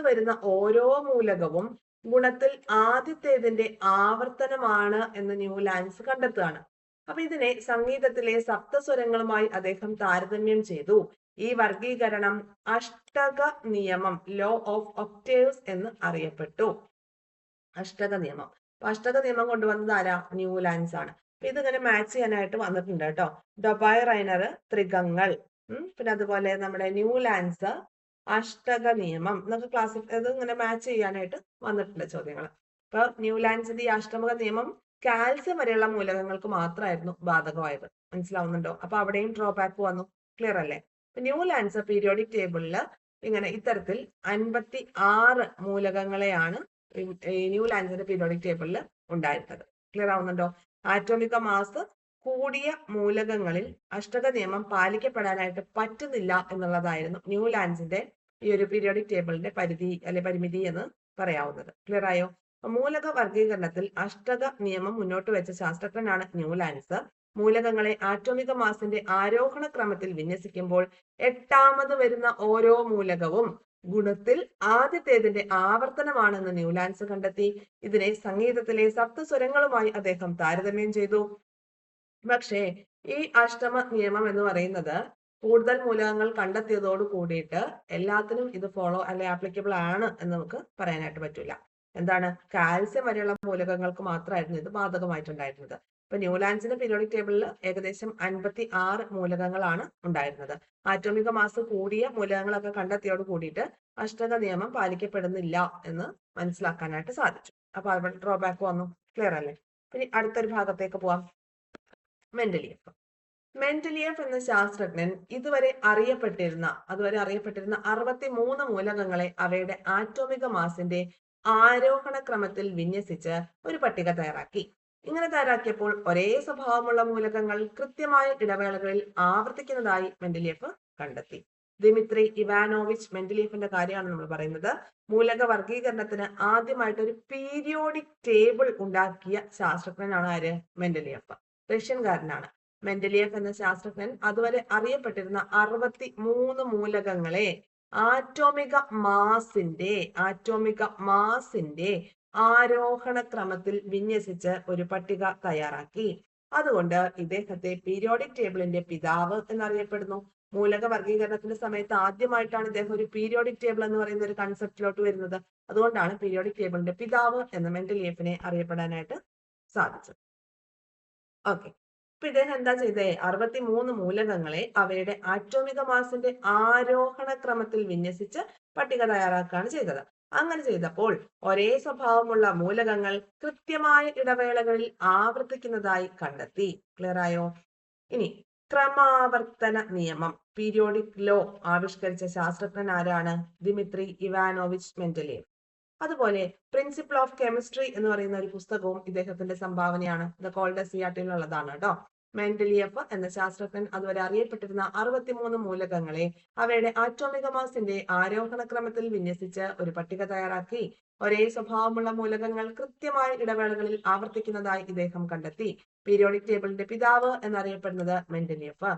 വരുന്ന ഓരോ മൂലകവും ഗുണത്തിൽ ആദ്യത്തേതിന്റെ ആവർത്തനമാണ് എന്ന് ന്യൂലാൻഡ്സ് കണ്ടെത്തുകയാണ്. അപ്പൊ ഇതിനെ സംഗീതത്തിലെ സപ്തസ്വരങ്ങളുമായി അദ്ദേഹം താരതമ്യം ചെയ്തു. ഈ വർഗീകരണം അഷ്ടക നിയമം, ലോ ഓഫ് ഒക്ടേവ്സ് എന്ന് അറിയപ്പെട്ടു. അഷ്ടക നിയമം കൊണ്ടുവന്നത് ആരാ? ന്യൂലാൻഡ്സ് ആണ്. ഇതിങ്ങനെ മാച്ച് ചെയ്യാനായിട്ട് വന്നിട്ടുണ്ട് കേട്ടോ. ഡൊബായ് റൈനർ ത്രികങ്ങൾ, പിന്നെ അതുപോലെ നമ്മുടെ ന്യൂലാൻഡ്സ് അഷ്ടക നിയമം എന്നൊക്കെ ഇത് ഇങ്ങനെ മാച്ച് ചെയ്യാനായിട്ട് വന്നിട്ടുണ്ട് ചോദ്യങ്ങൾ. അപ്പൊ ന്യൂലാൻഡ്സിന്റെ ഈ അഷ്ടക നിയമം കാൽസ്യം വരെയുള്ള മൂലകങ്ങൾക്ക് മാത്രമായിരുന്നു ബാധകമായത്. മനസ്സിലാവുന്നുണ്ടോ? അപ്പൊ അവിടെയും ഡ്രോബാക്ക് വന്നു. ക്ലിയർ അല്ലേ? ന്യൂലാൻഡ്സ് പീരിയോഡിക് ടേബിളിൽ ഇങ്ങനെ ഇത്തരത്തിൽ 56 മൂലകങ്ങളെയാണ് ന്യൂലാൻഡ്സിന്റെ പീരിയോഡിക് ടേബിളിൽ ഉണ്ടായിരുന്നത്. ക്ലിയർ ആവുന്നുണ്ടോ? ആറ്റോമിക മാസ് കൂടിയ മൂലകങ്ങളിൽ അഷ്ടക നിയമം പാലിക്കപ്പെടാനായിട്ട് പറ്റുന്നില്ല എന്നുള്ളതായിരുന്നു ന്യൂലാൻഡ്സിന്റെ ഈ ഒരു പീരിയോഡിക് ടേബിളിന്റെ പരിമിതി എന്ന് പറയാവുന്നത്. ക്ലിയർ ആയോ? മൂലക വർഗീകരണത്തിൽ അഷ്ടക നിയമം മുന്നോട്ട് വെച്ച ശാസ്ത്രജ്ഞനാണ് ന്യൂലാൻഡ്സ്. മൂലകങ്ങളെ ആറ്റോമിക മാസിന്റെ ആരോഹണ ക്രമത്തിൽ വിന്യസിക്കുമ്പോൾ എട്ടാമത് വരുന്ന ഓരോ മൂലകവും ഗുണത്തിൽ ആദ്യത്തേതിന്റെ ആവർത്തനമാണെന്ന് ന്യൂലാൻഡ്സ് കണ്ടെത്തി. ഇതിനെ സംഗീതത്തിലെ സപ്തസ്വരങ്ങളുമായി അദ്ദേഹം താരതമ്യം ചെയ്തു. പക്ഷേ ഈ അഷ്ടമ നിയമം എന്ന് പറയുന്നത് കൂടുതൽ മൂലകങ്ങൾ കണ്ടെത്തിയതോട് കൂടിയിട്ട് എല്ലാത്തിനും ഇത് ആപ്ലിക്കബിൾ ആണ് എന്ന് നമുക്ക് പറയാനായിട്ട് പറ്റില്ല. എന്താണ്? കാൽസ്യം വരെയുള്ള മൂലകങ്ങൾക്ക് മാത്രമായിരുന്നു ഇത് ബാധകമായിട്ടുണ്ടായിരുന്നത്. ഇപ്പൊ ന്യൂലാൻഡ്സിന്റെ പീരിയോഡിക് ടേബിളിൽ ഏകദേശം 56 മൂലകങ്ങളാണ് ഉണ്ടായിരുന്നത്. ആറ്റോമിക മാസ് കൂടിയ മൂലകങ്ങളൊക്കെ കണ്ടെത്തിയോട് കൂടിയിട്ട് അഷ്ടക നിയമം പാലിക്കപ്പെടുന്നില്ല എന്ന് മനസ്സിലാക്കാനായിട്ട് സാധിച്ചു. അപ്പൊ അവിടെ ഡ്രോബാക്ക് വന്നു. ക്ലിയർ അല്ലേ? പിന്നെ അടുത്തൊരു ഭാഗത്തേക്ക് പോവാം. മെന്റലിയഫ് എന്ന ശാസ്ത്രജ്ഞൻ അതുവരെ അറിയപ്പെട്ടിരുന്ന 63 മൂലകങ്ങളെ അവയുടെ ആറ്റോമിക മാസിന്റെ ആരോഹണ ക്രമത്തിൽ വിന്യസിച്ച് ഒരു പട്ടിക തയ്യാറാക്കി. ഇങ്ങനെ തയ്യാറാക്കിയപ്പോൾ ഒരേ സ്വഭാവമുള്ള മൂലകങ്ങൾ കൃത്യമായ ഇടവേളകളിൽ ആവർത്തിക്കുന്നതായി മെന്റലിയഫ് കണ്ടെത്തി. ദിമിത്രി ഇവാനോവിച്ച് മെന്റലിയഫിന്റെ കാര്യമാണ് നമ്മൾ പറയുന്നത്. മൂലക വർഗീകരണത്തിന് ആദ്യമായിട്ട് ഒരു പീരിയോഡിക് ടേബിൾ ഉണ്ടാക്കിയ ശാസ്ത്രജ്ഞനാണ് ആര്? മെന്റലിയഫ്. റഷ്യൻകാരനാണ്. മെന്റലിയഫ് എന്ന ശാസ്ത്രജ്ഞൻ അതുവരെ അറിയപ്പെട്ടിരുന്ന 63 മൂലകങ്ങളെ ആറ്റോമിക മാസിന്റെ ആരോഹണ ക്രമത്തിൽ വിന്യസിച്ച് ഒരു പട്ടിക തയ്യാറാക്കി. അതുകൊണ്ട് ഇദ്ദേഹത്തെ പീരിയോഡിക് ടേബിളിന്റെ പിതാവ് എന്നറിയപ്പെടുന്നു. മൂലക വർഗീകരണത്തിന്റെ സമയത്ത് ആദ്യമായിട്ടാണ് ഇദ്ദേഹം ഒരു പീരിയോഡിക് ടേബിൾ എന്ന് പറയുന്ന ഒരു കൺസെപ്റ്റിലോട്ട് വരുന്നത്. അതുകൊണ്ടാണ് പീരിയോഡിക് ടേബിളിന്റെ പിതാവ് എന്ന് മെന്റലിയഫിനെ അറിയപ്പെടാനായിട്ട് സാധിച്ചത്. ഓക്കെ. അപ്പൊ ഇദ്ദേഹം എന്താ ചെയ്തേ? 63 മൂലകങ്ങളെ അവയുടെ ആറ്റോമിക മാസിന്റെ ആരോഹണ ക്രമത്തിൽ വിന്യസിച്ച് പട്ടിക തയ്യാറാക്കുകയാണ് ചെയ്തത്. അങ്ങനെ ചെയ്തപ്പോൾ ഒരേ സ്വഭാവമുള്ള മൂലകങ്ങൾ കൃത്യമായ ഇടവേളകളിൽ ആവർത്തിക്കുന്നതായി കണ്ടെത്തി. ക്ലിയർ ആയോ? ഇനി ക്രമാവർത്തന നിയമം, പീരിയോഡിക് ലോ ആവിഷ്കരിച്ച ശാസ്ത്രജ്ഞൻ ആരാണ്? ദിമിത്രി ഇവാനോവിച്ച് മെന്റലിയഫ്. അതുപോലെ പ്രിൻസിപ്പിൾ ഓഫ് കെമിസ്ട്രി എന്ന് പറയുന്ന ഒരു പുസ്തകവും ഇദ്ദേഹത്തിന്റെ സംഭാവനയാണ്. ഇത് കോൾഡ് CRT-യിലുള്ളതാണ് കേട്ടോ. മെന്റലിയഫ് എന്ന ശാസ്ത്രജ്ഞൻ അതുവരെ അറിയപ്പെട്ടിരുന്ന 63 മൂലകങ്ങളെ അവയുടെ ആറ്റോമിക മാസിന്റെ ആരോഹണ ക്രമത്തിൽ വിന്യസിച്ച് ഒരു പട്ടിക തയ്യാറാക്കി. ഒരേ സ്വഭാവമുള്ള മൂലകങ്ങൾ കൃത്യമായ ഇടവേളകളിൽ ആവർത്തിക്കുന്നതായി ഇദ്ദേഹം കണ്ടെത്തി. പീരിയോഡിക് ടേബിളിന്റെ പിതാവ് എന്നറിയപ്പെടുന്നത് മെന്റലിയഫ്.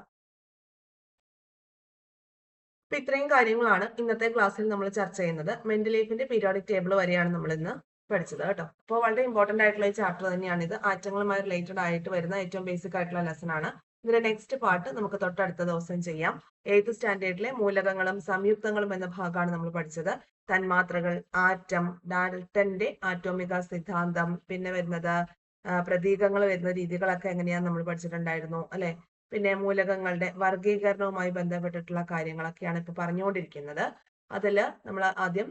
അപ്പൊ ഇത്രയും കാര്യങ്ങളാണ് ഇന്നത്തെ ക്ലാസ്സിൽ നമ്മൾ ചർച്ച ചെയ്യുന്നത്. മെന്റലിയഫിന്റെ പീരിയോഡിക് ടേബിൾ വരെയാണ് നമ്മൾ ഇന്ന് പഠിച്ചത് കേട്ടോ. അപ്പോൾ വളരെ ഇമ്പോർട്ടന്റ് ആയിട്ടുള്ള ചാപ്റ്റർ തന്നെയാണ് ഇത്. ആറ്റങ്ങളുമായി റിലേറ്റഡ് ആയിട്ട് വരുന്ന ഏറ്റവും ബേസിക് ആയിട്ടുള്ള ലെസൺ ആണ്. ഇതിന്റെ നെക്സ്റ്റ് പാർട്ട് നമുക്ക് തൊട്ടടുത്ത ദിവസം ചെയ്യാം. 8th സ്റ്റാൻഡേർഡിലെ മൂലകങ്ങളും സംയുക്തങ്ങളും എന്ന ഭാഗമാണ് നമ്മൾ പഠിച്ചത്. തന്മാത്രകൾ, ആറ്റം, ഡാൽട്ടന്റെ ആറ്റോമിക സിദ്ധാന്തം, പിന്നെ വരുന്നത് പ്രതീകങ്ങൾ വരുന്ന രീതികളൊക്കെ എങ്ങനെയാന്ന് നമ്മൾ പഠിച്ചിട്ടുണ്ടായിരുന്നു അല്ലെ. പിന്നെ മൂലകങ്ങളുടെ വർഗീകരണവുമായി ബന്ധപ്പെട്ടിട്ടുള്ള കാര്യങ്ങളൊക്കെയാണ് ഇപ്പൊ പറഞ്ഞുകൊണ്ടിരിക്കുന്നത്. അതില് നമ്മൾ ആദ്യം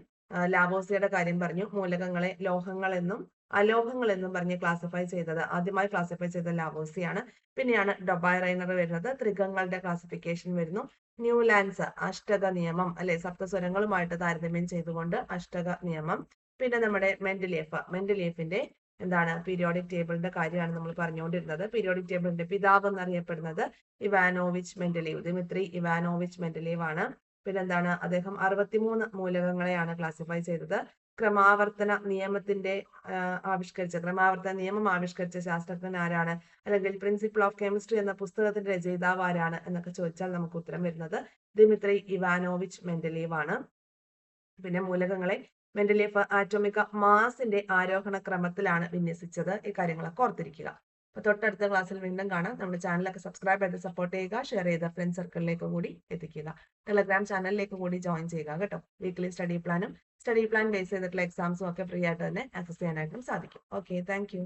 ലാവോസിയുടെ കാര്യം പറഞ്ഞു. മൂലകങ്ങളെ ലോഹങ്ങൾ എന്നും അലോഹങ്ങൾ എന്നും പറഞ്ഞ് ക്ലാസിഫൈ ചെയ്തത് ആദ്യമായി ക്ലാസിഫൈ ചെയ്ത ലാവോസിയാണ്. പിന്നെയാണ് ഡൊബൈറൈനർ വരുന്നത്. ത്രികങ്ങളുടെ ക്ലാസിഫിക്കേഷൻ വരുന്നു. ന്യൂലാൻഡ്സ് അഷ്ടക നിയമം അല്ലെ, സപ്തസ്വരങ്ങളുമായിട്ട് താരതമ്യം ചെയ്തുകൊണ്ട് അഷ്ടക നിയമം. പിന്നെ നമ്മുടെ മെൻഡലിയഫിന്റെ എന്താണ് പീരിയോഡിക് ടേബിളിന്റെ കാര്യമാണ് നമ്മൾ പറഞ്ഞുകൊണ്ടിരുന്നത്. പീരിയോഡിക് ടേബിളിന്റെ പിതാവ് എന്നറിയപ്പെടുന്നത് Ivanovich Mendeleev, Dmitri Ivanovich Mendeleev ആണ്. പിന്നെന്താണ്, അദ്ദേഹം 63 മൂലകങ്ങളെയാണ് ക്ലാസിഫൈ ചെയ്തത്. ക്രമാവർത്തന നിയമം ആവിഷ്കരിച്ച ശാസ്ത്രജ്ഞൻ ആരാണ്, അല്ലെങ്കിൽ പ്രിൻസിപ്പിൾ ഓഫ് കെമിസ്ട്രി എന്ന പുസ്തകത്തിന്റെ രചയിതാവ് ആരാണ് എന്നൊക്കെ ചോദിച്ചാൽ നമുക്ക് ഉത്തരം വരുന്നത് ദിമിത്രി ഇവാനോവിച്ച് മെൻഡലീവ് ആണ്. പിന്നെ മൂലകങ്ങളെ മെൻഡലീഫ് ആറ്റോമിക മാസിന്റെ ആരോഹണ ക്രമത്തിലാണ് വിന്യസിച്ചത്. ഈ കാര്യങ്ങളൊക്കെ ഓർത്തിരിക്കുക. അപ്പൊ തൊട്ടടുത്ത ക്ലാസ്സിൽ വീണ്ടും കാണാം. നമ്മുടെ ചാനലൊക്കെ സബ്സ്ക്രൈബ് ചെയ്ത് സപ്പോർട്ട് ചെയ്യുക, ഷെയർ ചെയ്ത് ഫ്രണ്ട് സർക്കിളിലേക്ക് കൂടി എത്തിക്കുക. ടെലഗ്രാം ചാനലിലേക്ക് കൂടി ജോയിൻ ചെയ്യുക കേട്ടോ. വീക്ക്ലി സ്റ്റഡി പ്ലാൻ ബേസ് ചെയ്തിട്ടുള്ള എക്സാംസും ഒക്കെ ഫ്രീ ആയിട്ട് തന്നെ ആക്സസ് ചെയ്യാനായിട്ടും സാധിക്കും. Okay, thank